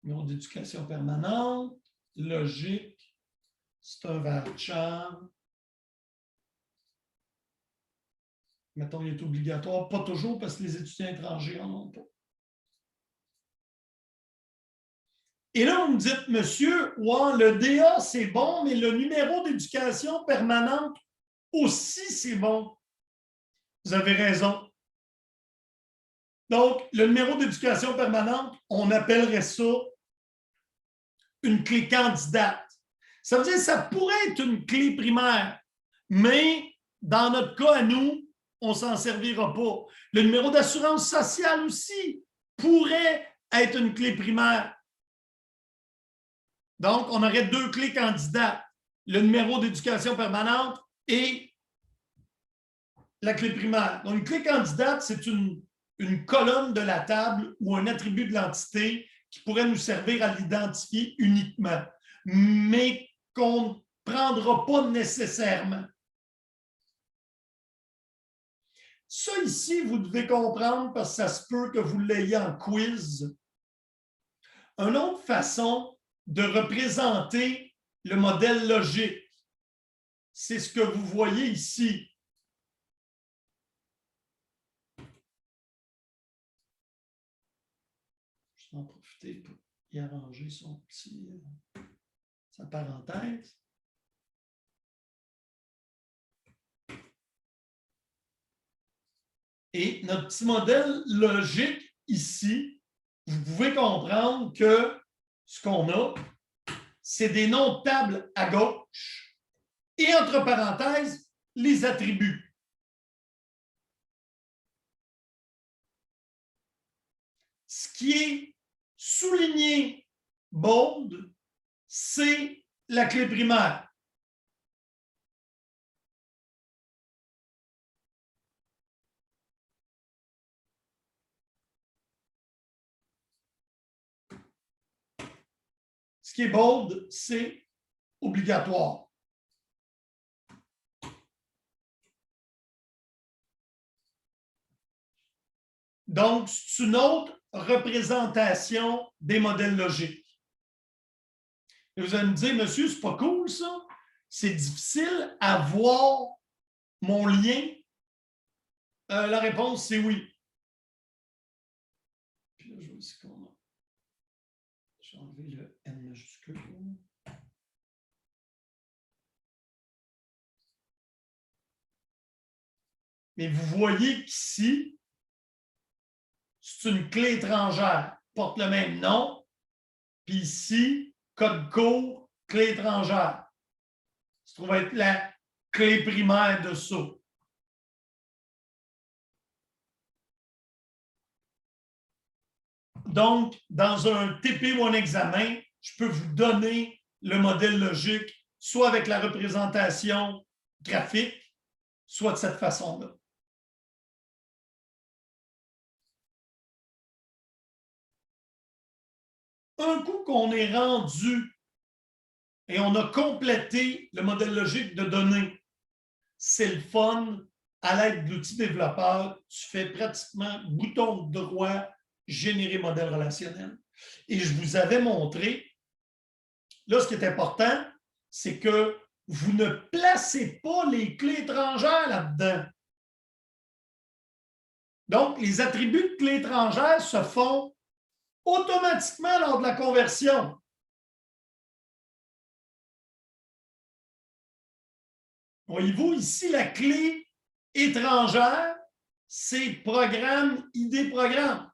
A: numéro d'éducation permanente, logique, c'est un varchar. Mettons, il est obligatoire, pas toujours parce que les étudiants étrangers n'en ont pas. Et là, vous me dites, monsieur, ouais, le DA, c'est bon, mais le numéro d'éducation permanente aussi, c'est bon. Vous avez raison. Donc, le numéro d'éducation permanente, on appellerait ça une clé candidate. Ça veut dire que ça pourrait être une clé primaire, mais dans notre cas à nous, on ne s'en servira pas. Le numéro d'assurance sociale aussi pourrait être une clé primaire. Donc, on aurait deux clés candidates, le numéro d'éducation permanente et la clé primaire. Donc, une clé candidate, c'est une colonne de la table ou un attribut de l'entité qui pourrait nous servir à l'identifier uniquement, mais qu'on ne prendra pas nécessairement. Ça ici, vous devez comprendre parce que ça se peut que vous l'ayez en quiz. Une autre façon de représenter le modèle logique, c'est ce que vous voyez ici. Je vais en profiter pour y arranger sa parenthèse. Et notre petit modèle logique ici, vous pouvez comprendre que ce qu'on a, c'est des noms de table à gauche et entre parenthèses, les attributs. Ce qui est souligné bold, c'est la clé primaire. Ce qui est bold, c'est obligatoire. Donc, c'est une autre représentation des modèles logiques. Et vous allez me dire, monsieur, c'est pas cool ça? C'est difficile à voir mon lien? La réponse, c'est oui. Puis là, je vais ici qu'on a. Je vais enlever le N majuscule. Mais vous voyez qu'ici, c'est une clé étrangère, porte le même nom. Puis ici, code court, clé étrangère. Ça se trouve être la clé primaire de ça. Donc, dans un TP ou un examen, je peux vous donner le modèle logique, soit avec la représentation graphique, soit de cette façon-là. Un coup qu'on est rendu et on a complété le modèle logique de données, c'est le fun. À l'aide de l'outil développeur, tu fais pratiquement bouton droit, générer modèle relationnel. Et je vous avais montré, là, ce qui est important, c'est que vous ne placez pas les clés étrangères là-dedans. Donc, les attributs de clés étrangères se font automatiquement lors de la conversion. Voyez-vous, ici, la clé étrangère, c'est programme, ID programme.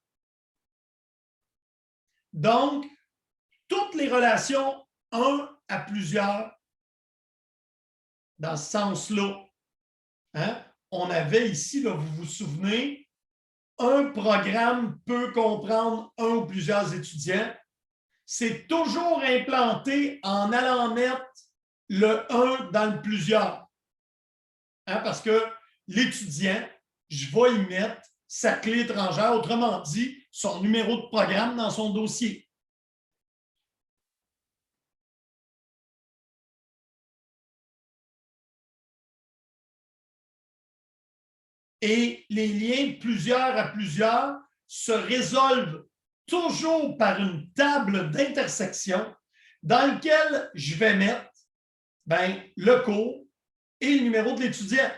A: Donc, toutes les relations 1 à plusieurs, dans ce sens-là, hein, on avait ici, là, vous vous souvenez, un programme peut comprendre un ou plusieurs étudiants. C'est toujours implanté en allant mettre le 1 dans le plusieurs. Hein, parce que l'étudiant, je vais y mettre sa clé étrangère, autrement dit, son numéro de programme dans son dossier. Et les liens plusieurs à plusieurs se résolvent toujours par une table d'intersection dans lequel je vais mettre le cours et le numéro de l'étudiant.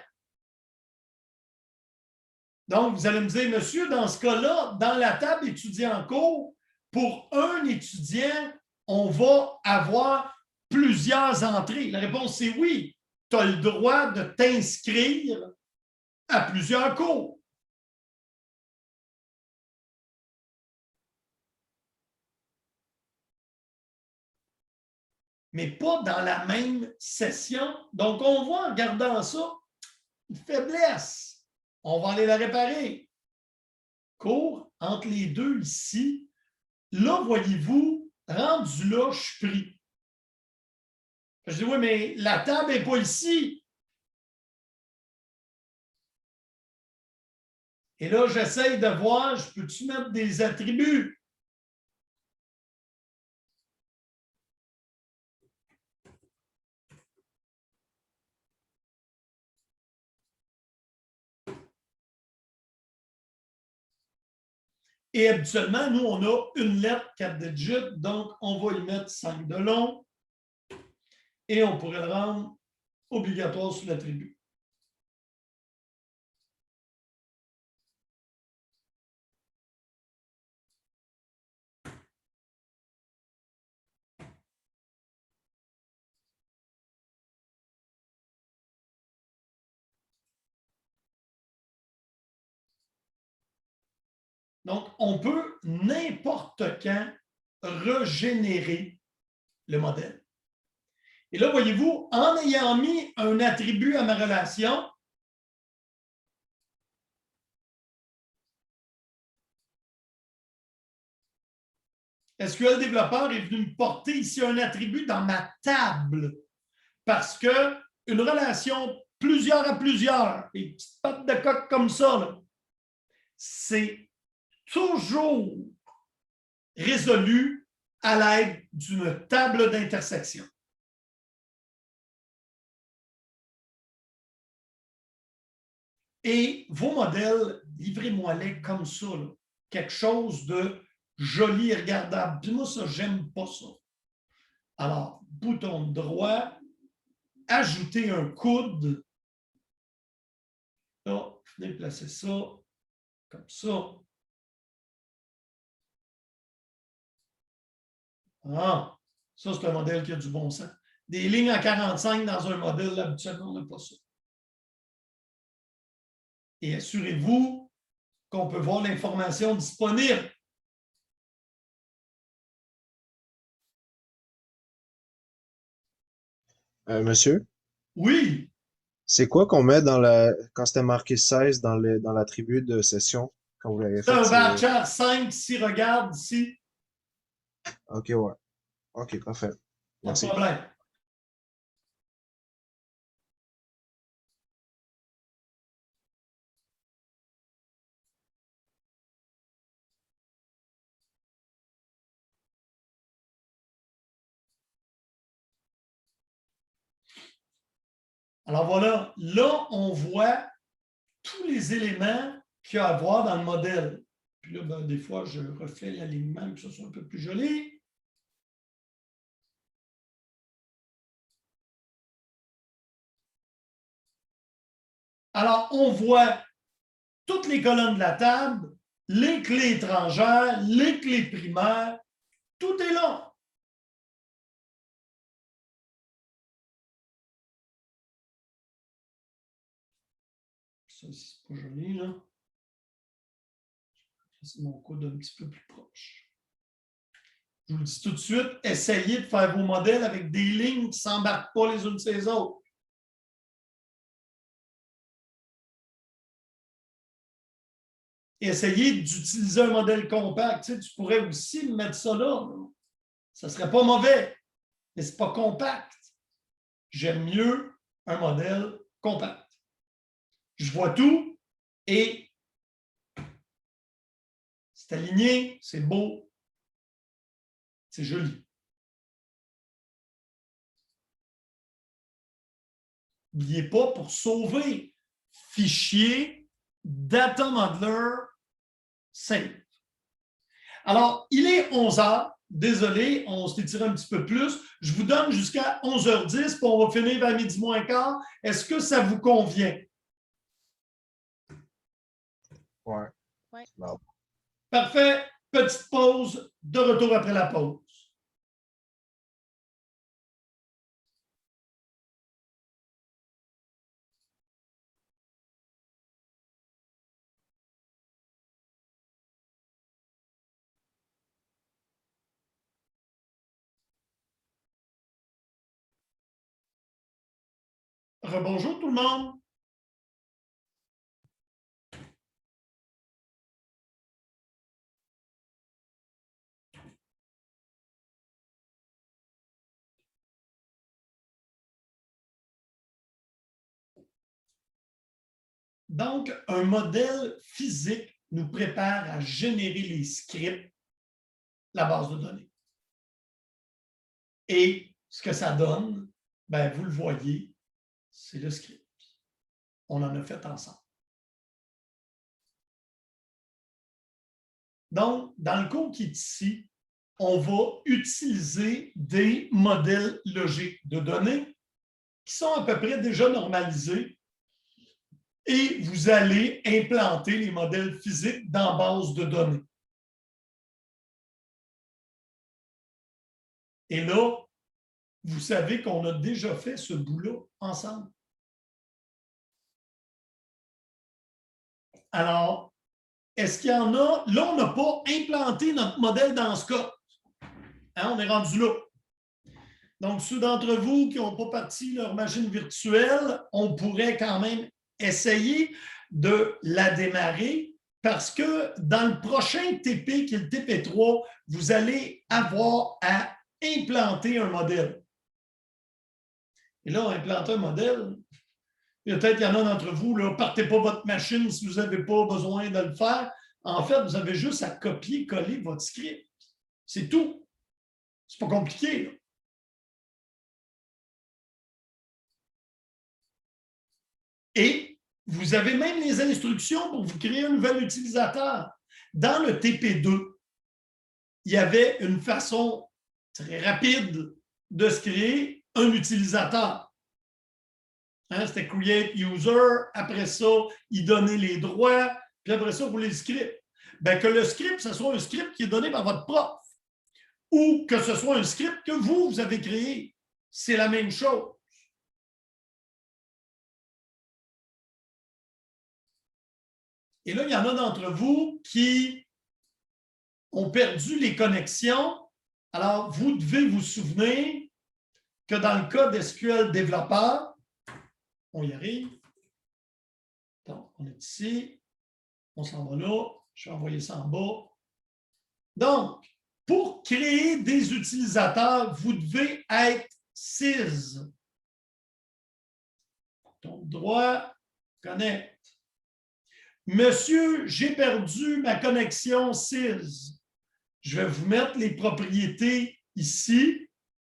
A: Donc, vous allez me dire, monsieur, dans ce cas-là, dans la table étudiant en cours, pour un étudiant, on va avoir plusieurs entrées. La réponse est oui. Tu as le droit de t'inscrire à plusieurs cours. Mais pas dans la même session. Donc, on voit en regardant ça une faiblesse. On va aller la réparer. Cours entre les deux ici. Là, voyez-vous, rendu là, je suis pris. Je dis, oui, mais la table n'est pas ici. Et là, j'essaye de voir, je peux-tu mettre des attributs? Et habituellement, nous, on a une lettre 4 digits, donc on va y mettre 5 de long et on pourrait le rendre obligatoire sur l'attribut. Donc, on peut n'importe quand régénérer le modèle. Et là, voyez-vous, en ayant mis un attribut à ma relation, SQL Développeur est venu me porter ici un attribut dans ma table parce qu'une relation plusieurs à plusieurs, des petites pattes de coq comme ça, c'est toujours résolu à l'aide d'une table d'intersection. Et vos modèles, livrez-moi-les comme ça, là. Quelque chose de joli et regardable. Puis moi, ça, j'aime pas ça. Alors, bouton droit, ajouter un coude. Là, je vais placer ça comme ça. Ah, ça, c'est un modèle qui a du bon sens. Des lignes en 45 dans un modèle, habituellement, on n'a pas ça. Et assurez-vous qu'on peut voir l'information disponible.
E: Monsieur?
A: Oui.
E: C'est quoi qu'on met dans la quand c'était marqué 16 dans l'attribut de session quand vous l'avez fait?
A: C'est un varchar 5 si regarde ici.
E: OK, ouais. OK, parfait.
A: Pas de
E: Merci.
A: problème. Alors voilà, là, on voit tous les éléments qu'il y a à voir dans le modèle. Puis là, ben, des fois, je refais l'alignement, que ce soit un peu plus joli. Alors, on voit toutes les colonnes de la table, les clés étrangères, les clés primaires, tout est là. Ça, c'est pas joli, là. C'est mon coude un petit peu plus proche. Je vous le dis tout de suite, essayez de faire vos modèles avec des lignes qui ne s'embarquent pas les unes sur les autres. Et essayez d'utiliser un modèle compact. Tu sais, tu pourrais aussi mettre ça là. Ça ne serait pas mauvais, mais ce n'est pas compact. J'aime mieux un modèle compact. Je vois tout et c'est aligné, c'est beau, c'est joli. N'oubliez pas, pour sauver fichier, Data Modeler, save. Alors, il est 11 heures. désolé, on s'est tiré un petit peu plus. Je vous donne jusqu'à 11h10, puis on va finir vers midi moins quart. Est-ce que ça vous convient?
E: Ouais.
B: Ouais.
E: Non.
A: Parfait. Petite pause. De retour après la pause. Rebonjour tout le monde. Donc, un modèle physique nous prépare à générer les scripts, la base de données. Et ce que ça donne, ben, vous le voyez, c'est le script. On en a fait ensemble. Donc, dans le cours qui est ici, on va utiliser des modèles logiques de données qui sont à peu près déjà normalisés et vous allez implanter les modèles physiques dans la base de données. Et là, vous savez qu'on a déjà fait ce bout-là ensemble. Alors, est-ce qu'il y en a? Là, on n'a pas implanté notre modèle dans ce cas. Hein, on est rendu là. Donc, ceux d'entre vous qui n'ont pas parti leur machine virtuelle, on pourrait quand même essayer de la démarrer parce que dans le prochain TP, qui est le TP3, vous allez avoir à implanter un modèle. Et là, implanter un modèle, peut-être qu'il y en a d'entre vous, ne partez pas votre machine si vous n'avez pas besoin de le faire. En fait, vous avez juste à copier-coller votre script. C'est tout. C'est pas compliqué, là. Et vous avez même les instructions pour vous créer un nouvel utilisateur. Dans le TP2, il y avait une façon très rapide de se créer un utilisateur. Hein, c'était Create User, après ça, il donnait les droits, puis après ça, vous voulez le script. Bien, que le script, ce soit un script qui est donné par votre prof ou que ce soit un script que vous avez créé, c'est la même chose. Et là, il y en a d'entre vous qui ont perdu les connexions. Alors, vous devez vous souvenir que dans le cas d'SQL développeur, on y arrive. Donc, on est ici. On s'en va là. Je vais envoyer ça en bas. Donc, pour créer des utilisateurs, vous devez être SYS. Donc, droit, connect. Monsieur, j'ai perdu ma connexion SYS. Je vais vous mettre les propriétés ici.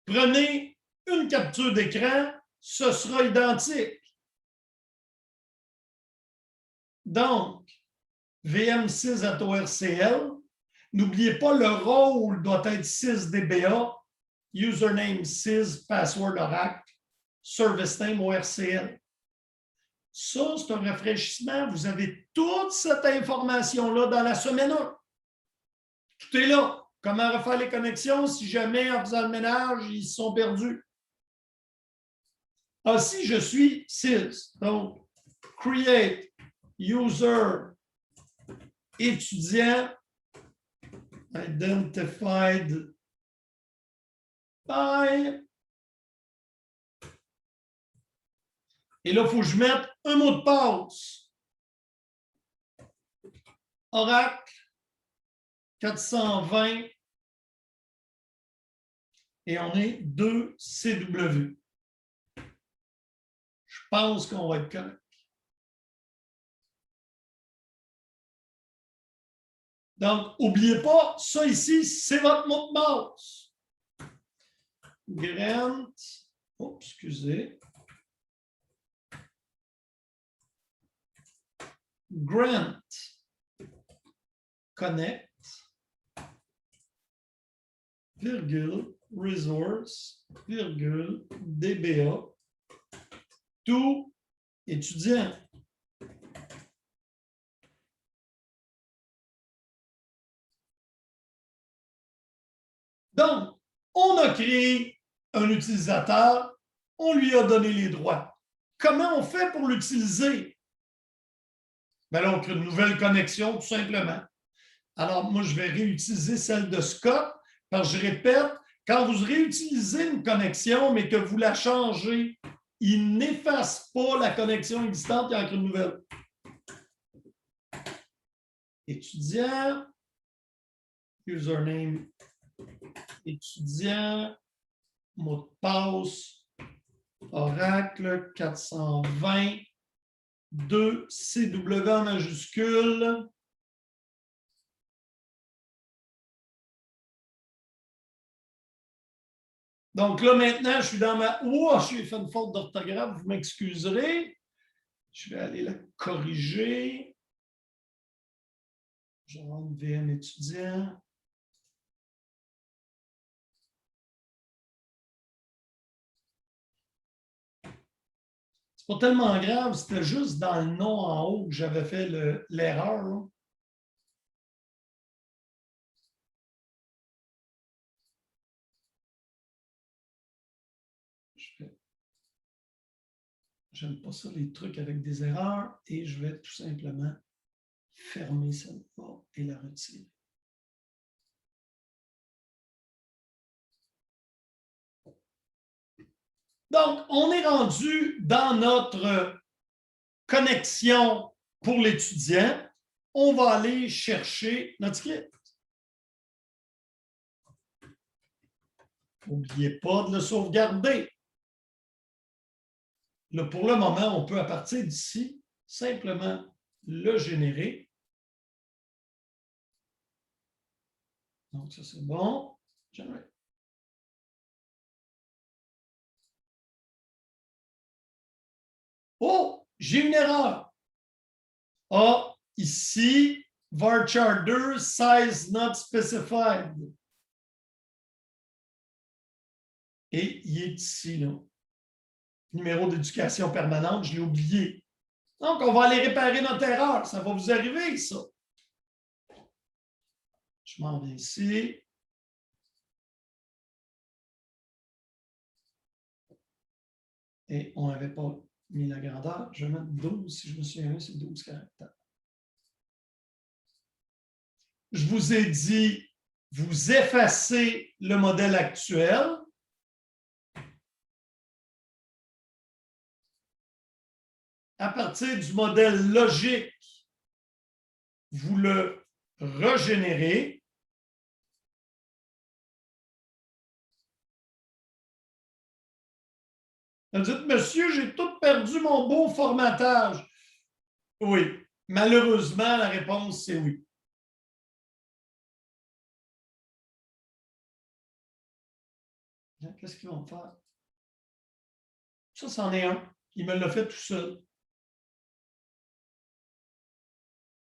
A: Prenez une capture d'écran, ce sera identique. Donc, VM6@ORCL. N'oubliez pas, le rôle doit être SysDBA, username SYS, password Oracle, service name ORCL. Ça, c'est un rafraîchissement. Vous avez toute cette information-là dans la semaine 1. Tout est là. Comment refaire les connexions si jamais, en faisant le ménage, ils se sont perdus. Ah, si je suis SYS, donc create user étudiant identified by. Et là, il faut que je mette un mot de passe. Oracle 420 et on est 2 CW. Je pense qu'on va être correct. Donc, n'oubliez pas, ça ici, c'est votre mot de passe. Grant, oh, excusez. Grant connect virgule, resource, virgule, DBA, tout étudiant. Donc, on a créé un utilisateur, on lui a donné les droits. Comment on fait pour l'utiliser? Bien là, on crée une nouvelle connexion, tout simplement. Alors, moi, je vais réutiliser celle de Scott, parce que je répète, quand vous réutilisez une connexion, mais que vous la changez, il n'efface pas la connexion existante, il en crée une nouvelle. Étudiant, username, étudiant, mot de passe, Oracle 420, 2 CW en majuscule. Donc là, maintenant, je suis dans ma... Oh, j'ai fait une faute d'orthographe, vous m'excuserez. Je vais aller la corriger. Je rentre VM étudiant. C'est pas tellement grave, c'était juste dans le nom en haut que j'avais fait l'erreur. J'aime pas ça, les trucs avec des erreurs, et je vais tout simplement fermer celle-là et la retirer. Donc, on est rendu dans notre connexion pour l'étudiant. On va aller chercher notre script. N'oubliez pas de le sauvegarder. Là, pour le moment, on peut, à partir d'ici, simplement le générer. Donc, ça, c'est bon. Generate. Oh, j'ai une erreur. Ah, ici, varchar 2, size not specified. Et il est ici, là. Numéro d'éducation permanente, je l'ai oublié. Donc, on va aller réparer notre erreur. Ça va vous arriver, ça. Je m'en viens ici. Et on n'avait pas mis la grandeur. Je vais mettre 12, si je me souviens, c'est 12 caractères. Je vous ai dit, vous effacez le modèle actuel. À partir du modèle logique, vous le régénérez. Vous dites, monsieur, j'ai tout perdu mon beau formatage. Oui, malheureusement, la réponse, c'est oui. Qu'est-ce qu'ils vont faire? Ça, c'en est un. Il me l'a fait tout seul.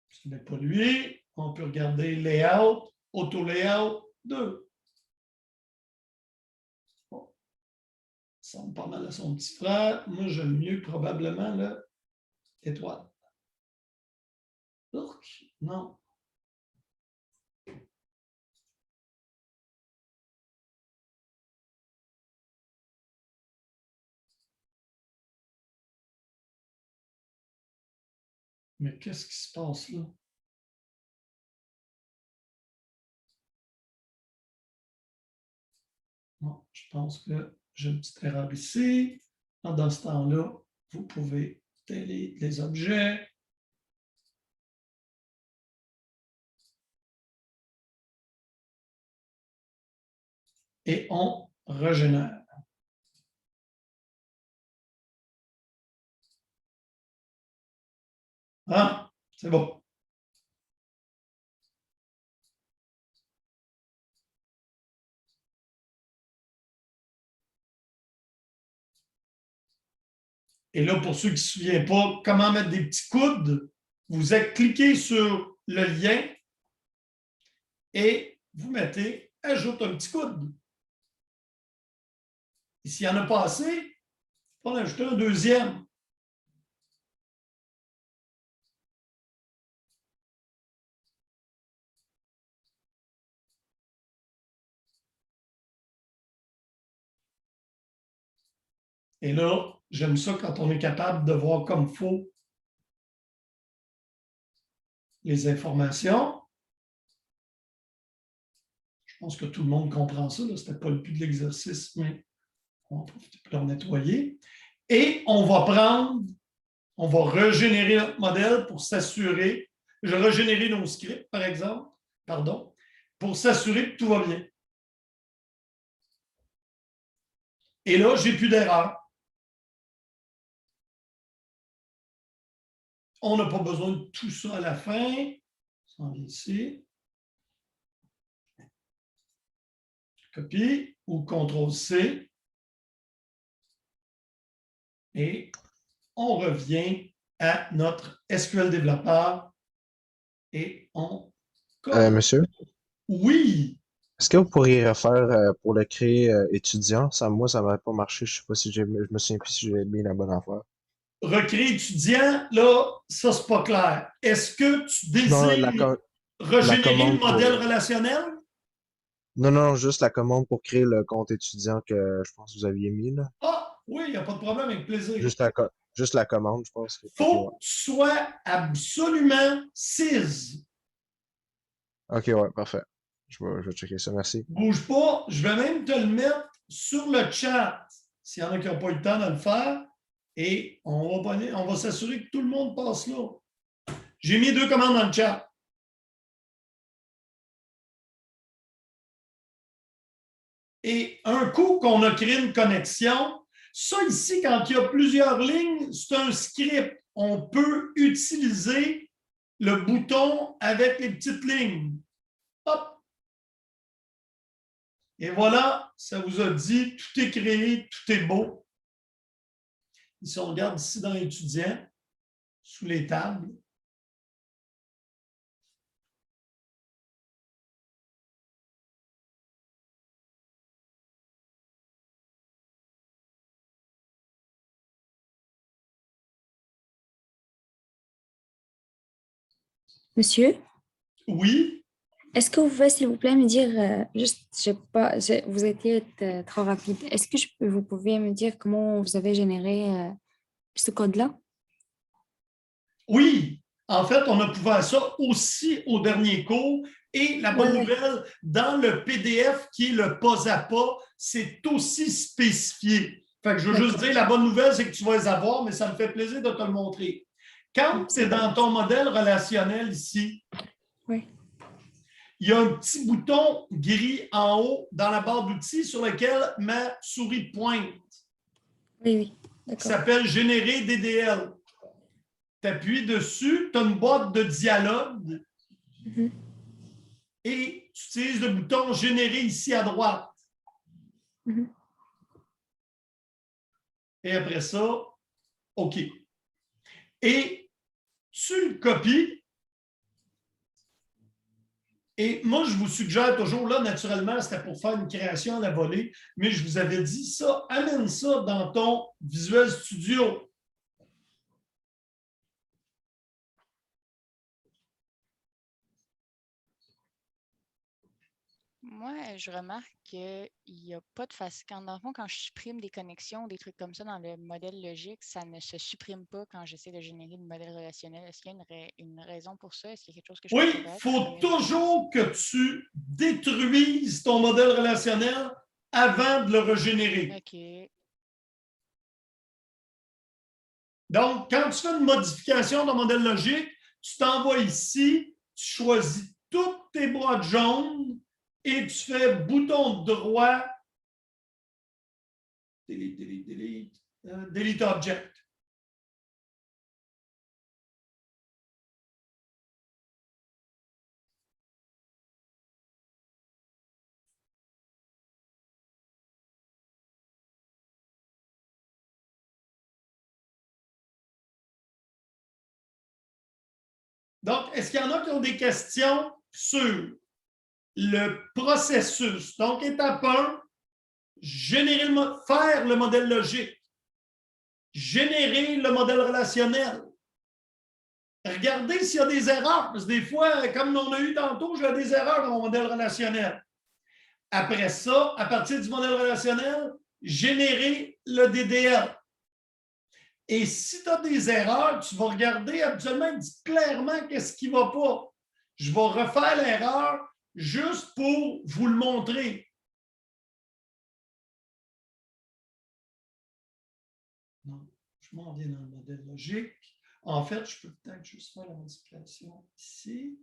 A: Ce n'est pas lui. On peut regarder Layout, Auto-Layout 2. Bon. Ça ressemble pas mal à son petit frère. Moi, j'aime mieux probablement l'étoile. Non. Mais qu'est-ce qui se passe là? Bon, je pense que j'ai une petite erreur ici. Dans ce temps-là, vous pouvez télé les objets. Et on régénère. Ah, c'est bon. Et là, pour ceux qui ne se souviennent pas comment mettre des petits coudes, vous cliquez sur le lien et vous mettez ajoute un petit coude. Et s'il n'y en a pas assez, on va en ajouter un deuxième. Et là, j'aime ça quand on est capable de voir comme il faut les informations. Je pense que tout le monde comprend ça. Ce n'était pas le but de l'exercice, mais on va profiter pour le nettoyer. Et on va régénérer notre modèle pour s'assurer, je vais régénérer nos scripts, par exemple, pardon, pour s'assurer que tout va bien. Et là, je n'ai plus d'erreur. On n'a pas besoin de tout ça à la fin. Ça en vient ici. Copie ou CTRL-C. Et on revient à notre SQL développeur et on...
E: Monsieur,
A: Oui!
E: est-ce que vous pourriez refaire pour le créer étudiant? Ça, moi, ça ne m'avait pas marché. Je sais pas si je me souviens plus si j'ai mis la bonne affaire.
A: Recréer étudiant, là, ça, c'est pas clair. Est-ce que tu
E: Non,
A: désires
E: la
A: régénérer le
E: commande
A: modèle
E: pour...
A: relationnel?
E: Non, juste la commande pour créer le compte étudiant que je pense que vous aviez mis, là.
A: Ah, oui, il n'y a pas de problème, avec plaisir.
E: Juste la commande, je pense.
A: Il
E: Ok,
A: faut
E: ouais.
A: que tu sois absolument CIS.
E: Ok, ouais, parfait. Je vais checker ça, merci.
A: Bouge pas, je vais même te le mettre sur le chat, s'il y en a qui n'ont pas eu le temps de le faire, et on va s'assurer que tout le monde passe là. J'ai mis 2 commandes dans le chat. Et un coup qu'on a créé une connexion, ça ici, quand il y a plusieurs lignes, c'est un script. On peut utiliser le bouton avec les petites lignes. Hop! Et voilà, ça vous a dit, tout est créé, tout est beau. Et si on regarde ici dans l'étudiant, sous les tables,
H: Monsieur,
A: oui,
H: est-ce que vous pouvez, s'il vous plaît, me dire, juste, vous étiez trop rapide. Est-ce que vous pouvez me dire comment vous avez généré ce code-là?
A: oui. En fait, on a couvert ça aussi au dernier cours. Et la bonne nouvelle, dans le PDF qui est le pas à pas, c'est aussi spécifié. Fait que je veux juste dire, la bonne nouvelle, c'est que tu vas les avoir, mais ça me fait plaisir de te le montrer. Quand tu es dans ton modèle relationnel ici,
H: oui.
A: Il y a un petit bouton gris en haut dans la barre d'outils sur lequel ma souris pointe.
H: Oui,
A: qui s'appelle Générer DDL. Tu appuies dessus, tu as une boîte de dialogue et tu utilises le bouton Générer ici à droite. Et après ça, OK. Et tu le copies. Et moi, je vous suggère toujours, là, naturellement, c'était pour faire une création à la volée, mais je vous avais dit ça, amène ça dans ton Visual Studio.
B: Moi, je remarque qu'il n'y a pas de facile. Dans le fond, quand je supprime des connexions, des trucs comme ça dans le modèle logique, ça ne se supprime pas quand j'essaie de générer le modèle relationnel. Est-ce qu'il y a une raison pour ça? Est-ce qu'il y a quelque chose que je peux
A: Oui,
B: faire?
A: il faut toujours que tu détruises ton modèle relationnel avant de le régénérer.
B: OK.
A: Donc, quand tu fais une modification de modèle logique, tu t'envoies ici, tu choisis toutes tes boîtes jaunes et tu fais bouton droit, delete object. Donc, est-ce qu'il y en a qui ont des questions sur le processus. Donc, étape 1, faire le modèle logique. Générer le modèle relationnel. Regardez s'il y a des erreurs, parce que des fois, comme on a eu tantôt, j'ai des erreurs dans mon modèle relationnel. Après ça, à partir du modèle relationnel, générer le DDL. Et si tu as des erreurs, tu vas regarder habituellement, il dit clairement qu'est-ce qui ne va pas. Je vais refaire l'erreur juste pour vous le montrer. Non, je m'en viens dans le modèle logique. En fait, je peux peut-être juste faire la modification ici.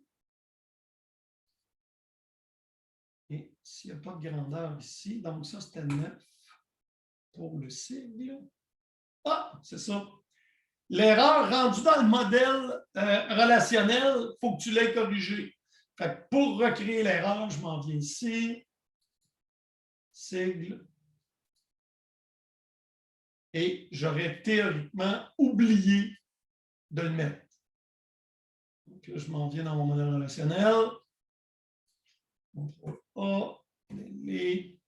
A: Et s'il n'y a pas de grandeur ici, donc ça, c'était 9 pour le sigle. Ah, c'est ça. L'erreur rendue dans le modèle relationnel, il faut que tu l'aies corrigée. Fait que pour recréer l'erreur, je m'en viens ici. Sigle. Et j'aurais théoriquement oublié de le mettre. Donc là, je m'en viens dans mon modèle relationnel. A, les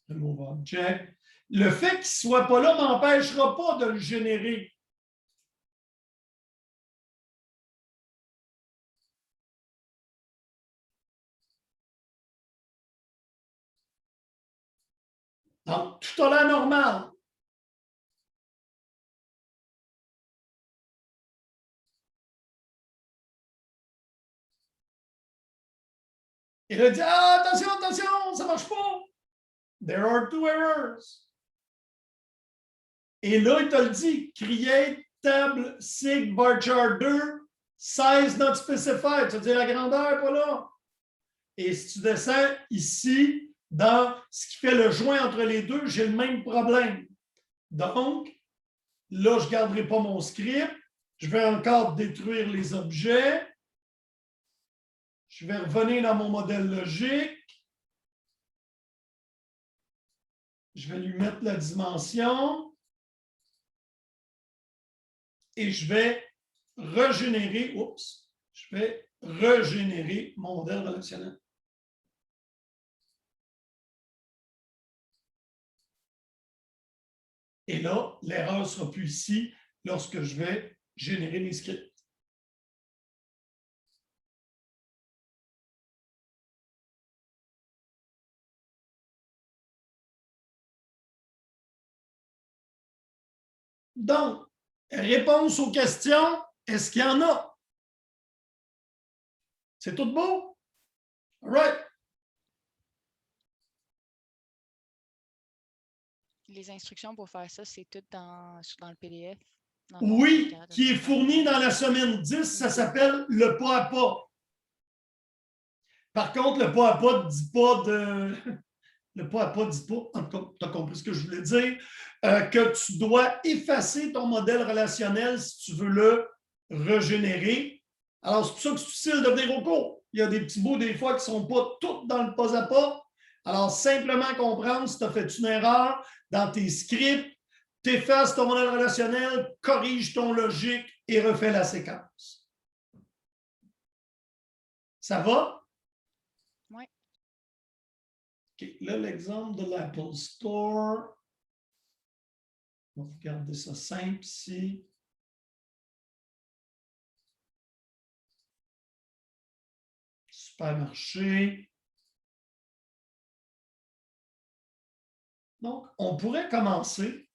A: remove object. Le fait qu'il ne soit pas là ne m'empêchera pas de le générer. Donc, tout a l'air normal. Et là, il dit, ah, attention, attention, ça ne marche pas. There are 2 errors. Et là, il te le dit, create table sig varchar 2, size not specified. Ça veut dire la grandeur n'est pas là. Et si tu descends ici, dans ce qui fait le joint entre les deux, j'ai le même problème. Donc, là, je ne garderai pas mon script. Je vais encore détruire les objets. Je vais revenir dans mon modèle logique. Je vais lui mettre la dimension. Et je vais régénérer, mon modèle relationnel. Et là, l'erreur ne sera plus ici lorsque je vais générer mes scripts. Donc, réponse aux questions, est-ce qu'il y en a? C'est tout beau? All right.
B: Les instructions pour faire ça, c'est tout dans le PDF?
A: Oui, qui est fourni dans la semaine 10, ça s'appelle le pas à pas. Par contre, le pas à pas ne dit pas de... Le pas à pas ne dit pas, en tout cas, tu as compris ce que je voulais dire, que tu dois effacer ton modèle relationnel si tu veux le régénérer. Alors, c'est pour ça que c'est difficile de venir au cours. Il y a des petits bouts, des fois, qui ne sont pas tous dans le pas à pas. Alors, simplement comprendre si tu as fait une erreur dans tes scripts, tu effaces ton modèle relationnel, corrige ton logique et refais la séquence. Ça va?
B: Oui.
A: OK, là, l'exemple de l'Apple Store. On va regarder ça simple ici. Supermarché. Donc, on pourrait commencer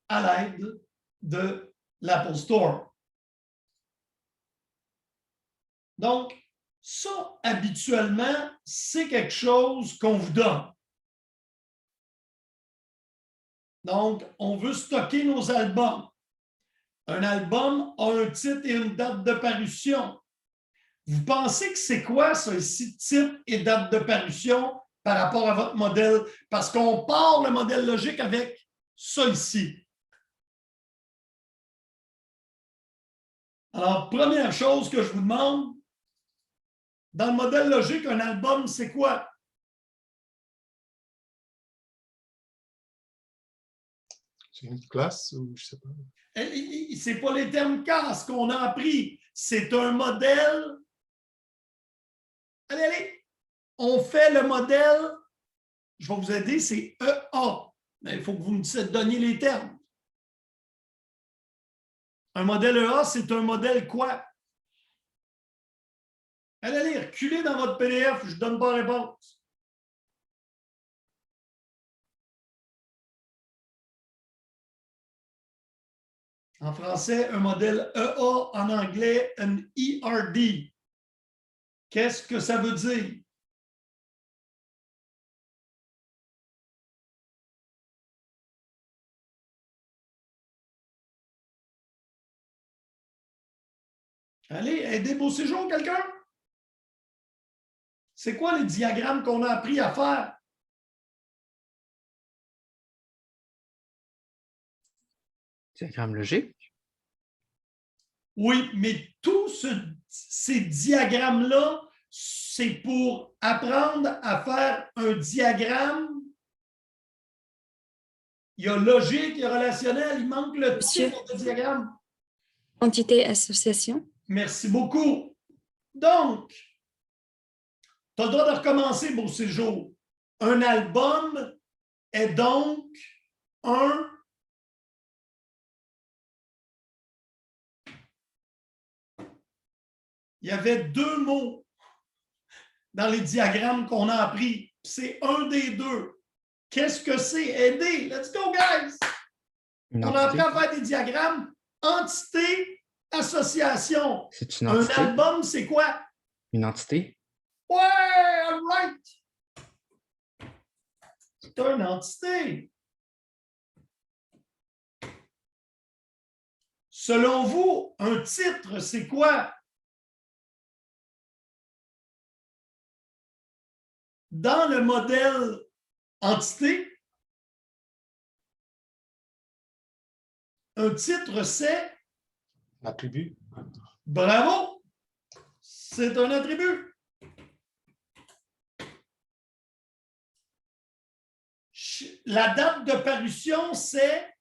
A: à l'aide de l'Apple Store. Donc, ça, habituellement, c'est quelque chose qu'on vous donne. Donc, on veut stocker nos albums. Un album a un titre et une date de parution. Vous pensez que c'est quoi ça ici, titre et date de parution par rapport à votre modèle? Parce qu'on part le modèle logique avec ça ici. Alors, première chose que je vous demande, dans le modèle logique, un album, c'est quoi?
C: C'est une classe ou je ne sais pas.
A: Ce n'est pas les termes classe qu'on a appris. C'est un modèle. Allez, allez. on fait le modèle, je vais vous aider, c'est EA. Mais il faut que vous me donniez les termes. Un modèle EA, c'est un modèle quoi? Allez, reculez dans votre PDF, je ne donne pas réponse. En français, un modèle EA, en anglais, un ERD. Qu'est-ce que ça veut dire? Allez, aidez Beau Séjour, quelqu'un? C'est quoi les diagrammes qu'on a appris à faire?
G: Diagramme logique.
A: Oui, mais tous ces diagrammes-là, c'est pour apprendre à faire un diagramme. Il y a logique, il y a relationnel, il manque le titre de diagramme.
H: Entité association.
A: Merci beaucoup. Donc, tu as le droit de recommencer, Beau Séjour. Un album est donc un... Il y avait deux mots dans les diagrammes qu'on a appris. C'est un des deux. Qu'est-ce que c'est? Aidez! Let's go, guys! On a appris à faire des diagrammes. Entité, association.
G: C'est une entité.
A: Un album, c'est quoi?
G: Une entité.
A: Ouais, I'm right! C'est une entité. Selon vous, un titre, c'est quoi? Dans le modèle entité, un titre, c'est...
C: L'attribut.
A: Bravo! C'est un attribut. La date de parution, c'est...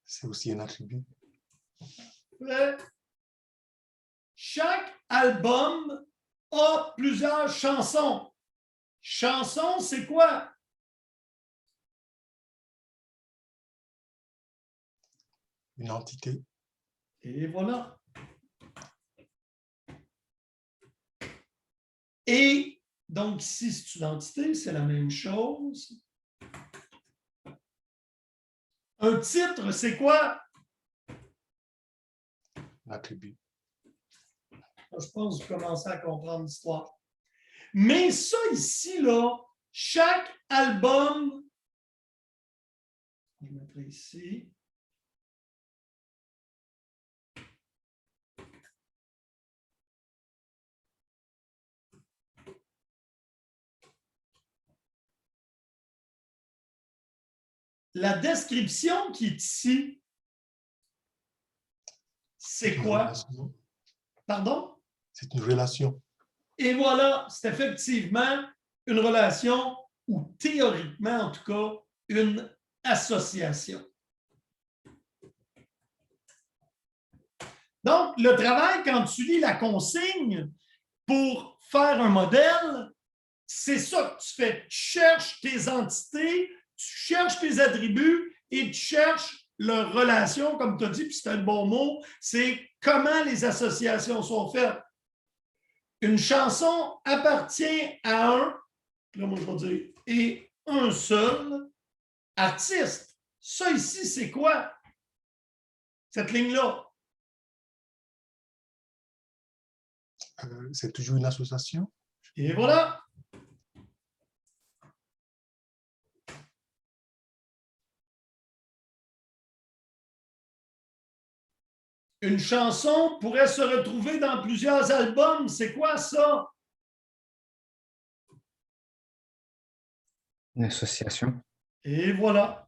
C: C'est aussi un attribut.
A: Chaque album a plusieurs chansons. Chanson, c'est quoi?
C: Une entité.
A: Et voilà. Et donc ici, c'est une entité, c'est la même chose. Un titre, c'est quoi?
C: L'attribut.
A: Je pense que vous commencez à comprendre l'histoire. Mais ça ici, là, chaque album, je mettrai ici. La description qui est ici, c'est quoi? Pardon?
C: C'est une relation.
A: Et voilà, c'est effectivement une relation ou théoriquement, en tout cas, une association. Donc, le travail, quand tu lis la consigne pour faire un modèle, c'est ça que tu fais. Tu cherches tes entités, tu cherches tes attributs et tu cherches leur relation, comme tu as dit, puis c'est un bon mot, c'est comment les associations sont faites. Une chanson appartient à un, là moi je vais dire, et un seul artiste. Ça ici, c'est quoi? Cette ligne-là?
C: C'est toujours une association.
A: Et voilà. Une chanson pourrait se retrouver dans plusieurs albums. C'est quoi ça?
G: Une association.
A: Et voilà.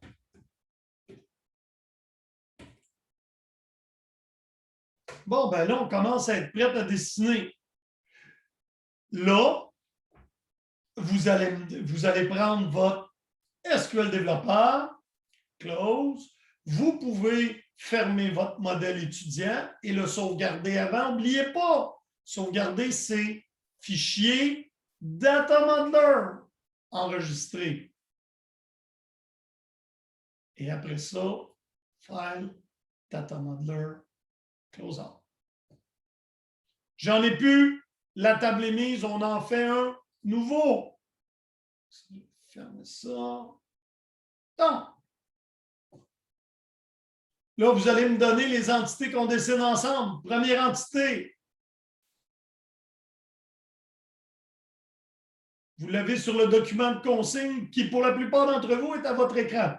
A: Bon, ben là, on commence à être prêt à dessiner. Là, vous allez prendre votre SQL développeur, close. Vous pouvez fermer votre modèle étudiant et le sauvegarder avant. N'oubliez pas, sauvegarder ses fichiers Data Modeler enregistrés. Et après ça, File, Data Modeler, Close Out. J'en ai plus. La table est mise. On en fait un nouveau. Ferme ça. Non. Là, vous allez me donner les entités qu'on dessine ensemble. Première entité. Vous l'avez sur le document de consigne qui, pour la plupart d'entre vous, est à votre écran.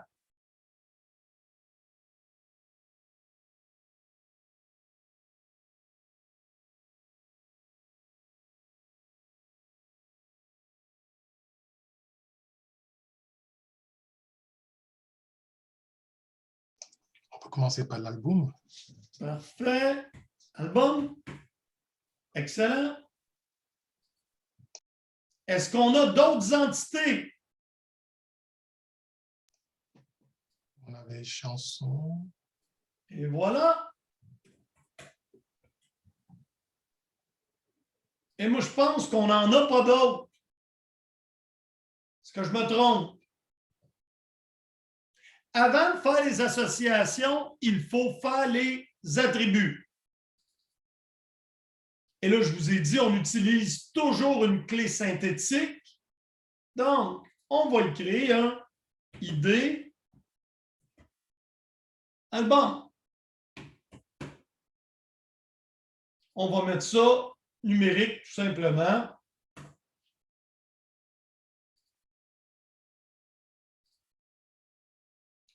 C: On peut commencer par l'album.
A: Parfait. Album. Excellent. Est-ce qu'on a d'autres entités?
C: On avait chanson.
A: Et voilà. Et moi, je pense qu'on n'en a pas d'autres. Est-ce que je me trompe? Avant de faire les associations, il faut faire les attributs. Et là, je vous ai dit, on utilise toujours une clé synthétique. Donc, on va y créer un ID album. On va mettre ça numérique, tout simplement.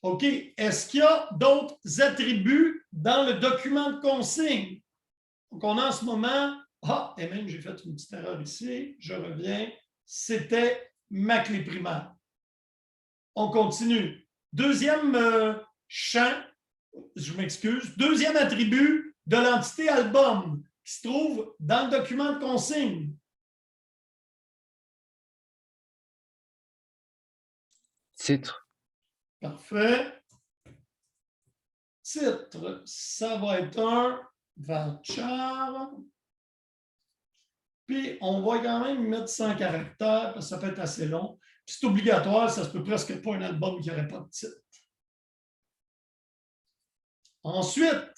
A: OK. Est-ce qu'il y a d'autres attributs dans le document de consigne? Donc, on a en ce moment, et même j'ai fait une petite erreur ici, je reviens, c'était ma clé primaire. On continue. Deuxième champ, je m'excuse, deuxième attribut de l'entité album qui se trouve dans le document de consigne.
G: Titre.
A: Parfait. Titre, ça va être un Varchar. Puis, on va quand même mettre 100 caractères, parce que ça peut être assez long. Puis, c'est obligatoire, ça se peut presque pas un album qui n'aurait pas de titre. Ensuite,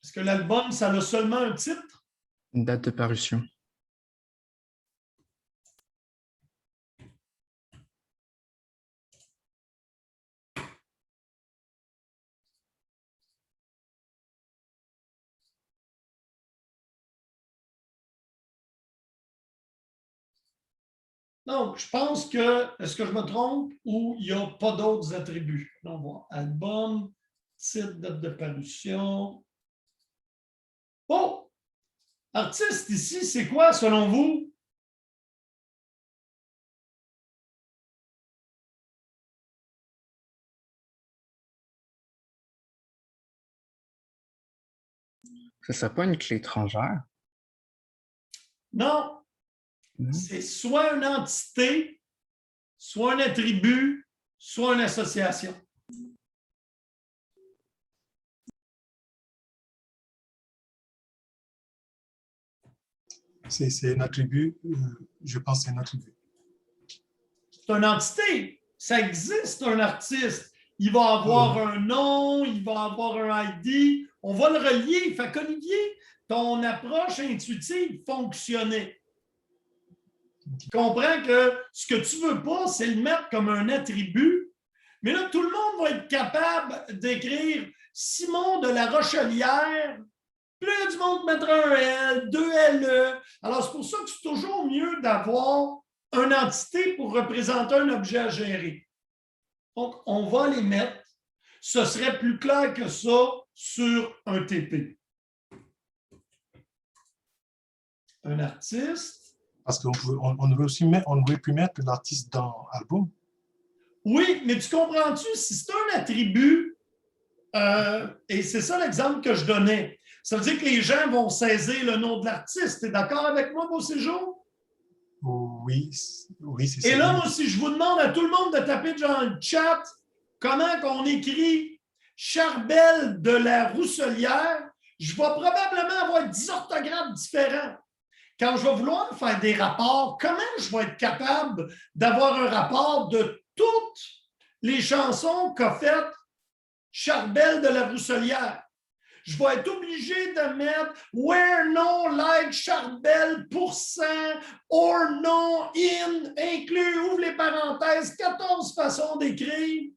A: est-ce que l'album, ça a seulement un titre?
G: Une date de parution.
A: Donc, je pense que, est-ce que je me trompe ou il n'y a pas d'autres attributs? On voit album, titre, date de parution. Oh! Artiste ici, c'est quoi selon vous?
G: Ça ne serait pas une clé étrangère?
A: Non. C'est soit une entité, soit un attribut, soit une association.
C: C'est un attribut, je pense que c'est un attribut.
A: C'est une entité. Ça existe, un artiste. Il va avoir un nom, il va avoir un ID. On va le relier. Fait qu'Olivier, ton approche intuitive fonctionnait. Tu comprends que ce que tu ne veux pas, c'est le mettre comme un attribut. Mais là, tout le monde va être capable d'écrire Simon de la Rochelière. Puis là, du monde mettra un L, deux LE. Alors, c'est pour ça que c'est toujours mieux d'avoir une entité pour représenter un objet à gérer. Donc, on va les mettre. Ce serait plus clair que ça sur un TP. Un artiste.
C: Parce qu'on aurait aussi on aurait pu mettre l'artiste dans album.
A: Oui, mais tu comprends-tu, si c'est un attribut, et c'est ça l'exemple que je donnais, ça veut dire que les gens vont saisir le nom de l'artiste. Tu es d'accord avec moi, Beau Séjour?
C: Oui, oui, c'est ça.
A: Et là, moi, si je vous demande à tout le monde de taper dans le chat comment qu'on écrit Charbel de la Rousselière, je vais probablement avoir 10 orthographes différents. Quand je vais vouloir faire des rapports, comment je vais être capable d'avoir un rapport de toutes les chansons qu'a faites Charbel de la Rousselière? Je vais être obligé de mettre where no like Charbel % or no in inclus, ouvre les parenthèses, 14 façons d'écrire.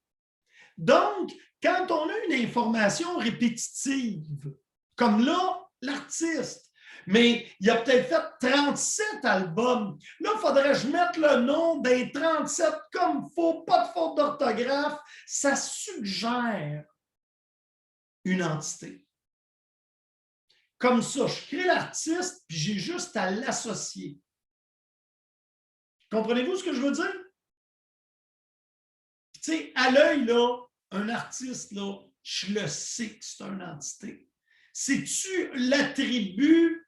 A: Donc, quand on a une information répétitive, comme là, l'artiste, mais il a peut-être fait 37 albums. Là, il faudrait que je mette le nom des 37 comme il faut, pas de faute d'orthographe. Ça suggère une entité. Comme ça, je crée l'artiste, puis j'ai juste à l'associer. Comprenez-vous ce que je veux dire? Tu sais, à l'œil, là, un artiste, là, je le sais que c'est une entité. C'est-tu l'attribut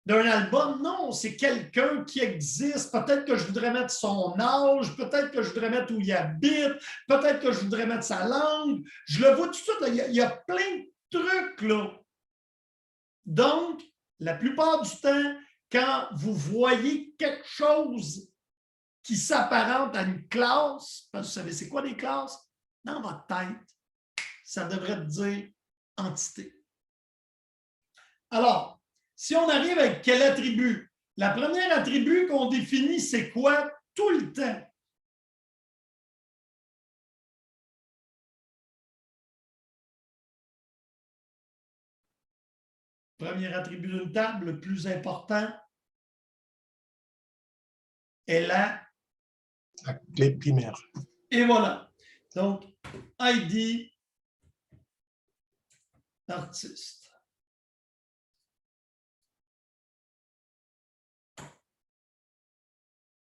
A: d'un album? Non, c'est quelqu'un qui existe. Peut-être que je voudrais mettre son âge, peut-être que je voudrais mettre où il habite, peut-être que je voudrais mettre sa langue. Je le vois tout de suite, là. Il y a plein de trucs, là. Donc, la plupart du temps, quand vous voyez quelque chose qui s'apparente à une classe, parce que vous savez, c'est quoi des classes? Dans votre tête, ça devrait dire entité. Alors, si on arrive avec quel attribut? La première attribut qu'on définit, c'est quoi? Tout le temps. Premier attribut d'une table, le plus important est la
C: clé primaire.
A: Et voilà. Donc, ID artiste.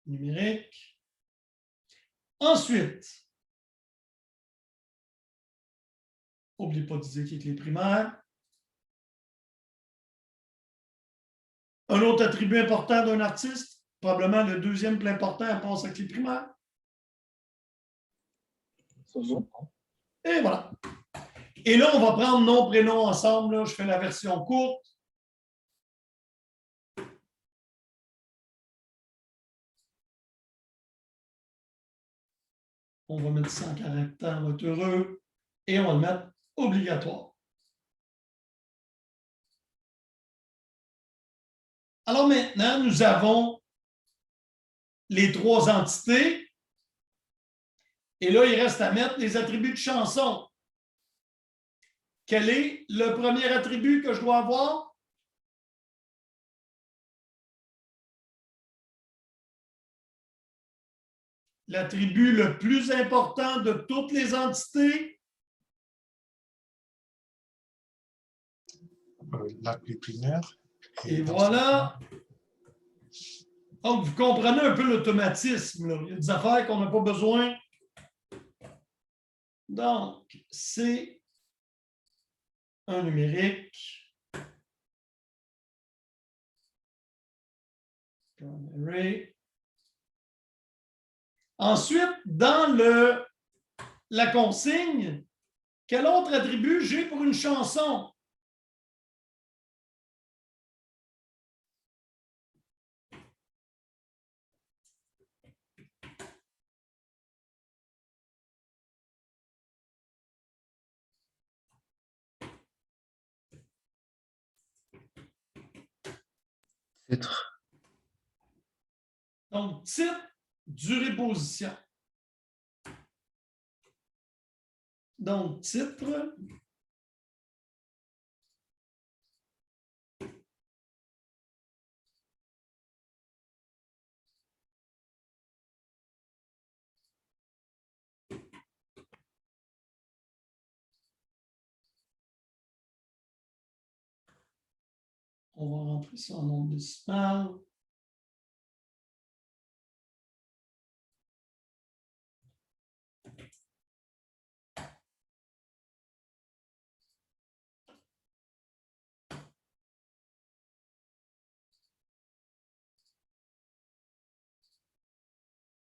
A: Numérique. Ensuite, n'oubliez pas de dire qu'il est clé primaire. Un autre attribut important d'un artiste, probablement le deuxième plus important à part sa clé primaire. Et voilà. Et là, on va prendre nom, prénom ensemble. Là. Je fais la version courte. On va mettre 100 caractères, on va être heureux. Et on va le mettre obligatoire. Alors maintenant, nous avons les trois entités. Et là, il reste à mettre les attributs de chanson. Quel est le premier attribut que je dois avoir? L'attribut le plus important de toutes les entités?
C: La clé primaire.
A: Et voilà. Donc, vous comprenez un peu l'automatisme. Il y a des affaires qu'on n'a pas besoin. Donc, c'est un numérique. Ensuite, dans la consigne, quel autre attribut j'ai pour une chanson?
G: Titre.
A: Donc, titre, durée, position. Donc, titre. On va rentrer ça en nombre décimal.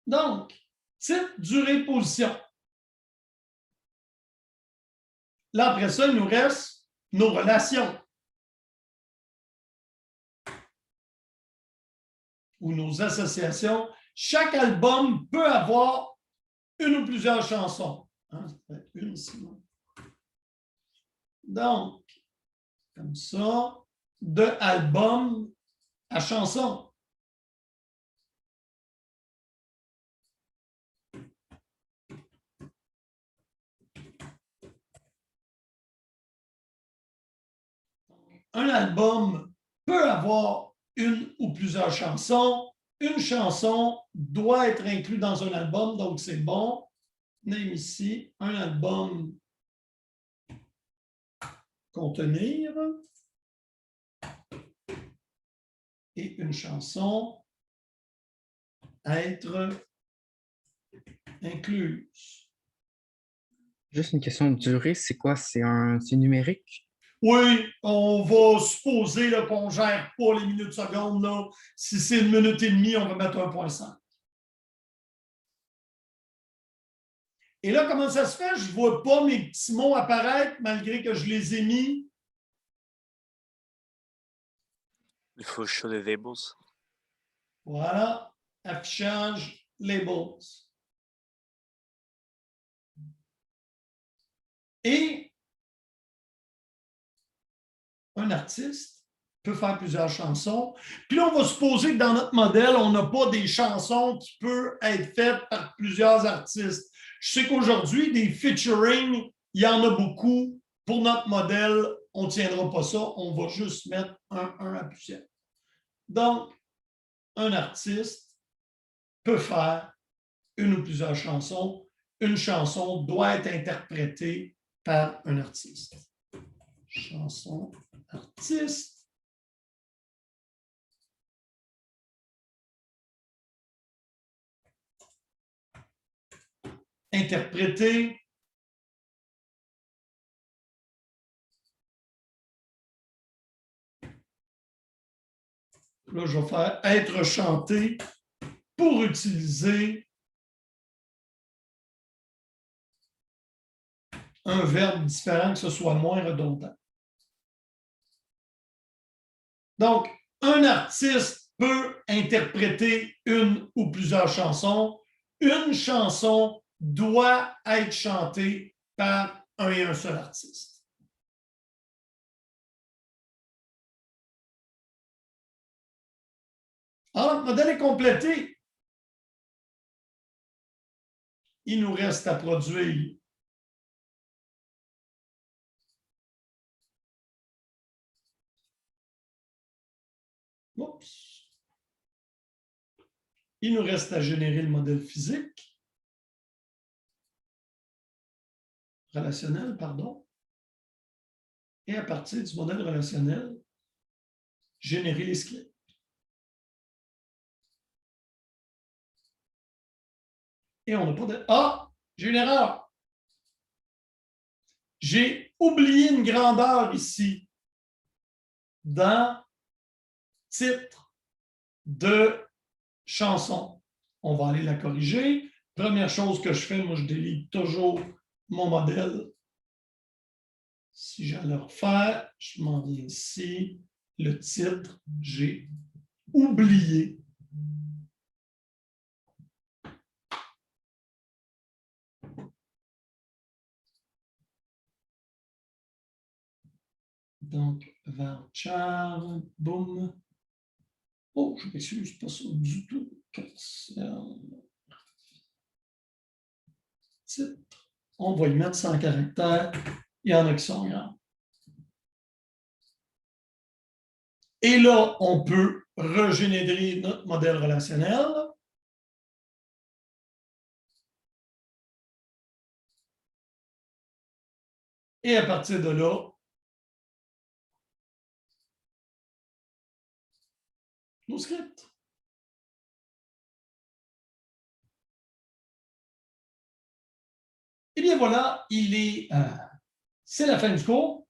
A: Donc, titre, durée, position. Là, après ça, il nous reste nos relations ou nos associations. Chaque album peut avoir une ou plusieurs chansons. Hein, ça peut être une sinon. Donc, comme ça, de album à chanson. Un album peut avoir une ou plusieurs chansons. Une chanson doit être inclue dans un album, donc c'est bon. Name ici, un album contenir et une chanson être incluse.
G: Juste une question de durée, c'est quoi? C'est numérique?
A: Oui, on va supposer qu'on ne gère pas les minutes secondes. Là. Si c'est 1 minute et demie, on va mettre 1,5. Et là, comment ça se fait? Je ne vois pas mes petits mots apparaître malgré que je les ai mis.
I: Il faut show the labels.
A: Voilà, affichage, labels. Et un artiste peut faire plusieurs chansons. Puis là, on va supposer que dans notre modèle, on n'a pas des chansons qui peuvent être faites par plusieurs artistes. Je sais qu'aujourd'hui, des featuring, il y en a beaucoup. Pour notre modèle, on ne tiendra pas ça. On va juste mettre un à plusieurs. Donc, un artiste peut faire une ou plusieurs chansons. Une chanson doit être interprétée par un artiste. Chanson, artiste. Interprété. Là, je vais faire être chanté pour utiliser un verbe différent, que ce soit moins redondant. Donc, un artiste peut interpréter une ou plusieurs chansons. Une chanson doit être chantée par un et un seul artiste. Alors, le modèle est complété. Il nous reste à produire il nous reste à générer le modèle physique, relationnel, pardon, et à partir du modèle relationnel, générer les squelettes. Et on n'a pas de... Ah, j'ai une erreur. J'ai oublié une grandeur ici dans titre de chanson. On va aller la corriger. Première chose que je fais, moi, je délite toujours mon modèle. Si j'allais le refaire, je m'en viens ici. Le titre, j'ai oublié. Donc, varchar, boum. Oh, je m'excuse, pas ça du tout. Titre. On va y mettre 100 caractères. Il y en a qui sont grands. Et là, on peut régénérer notre modèle relationnel. Et à partir de là, nos scripts. Et bien voilà, c'est la fin du cours.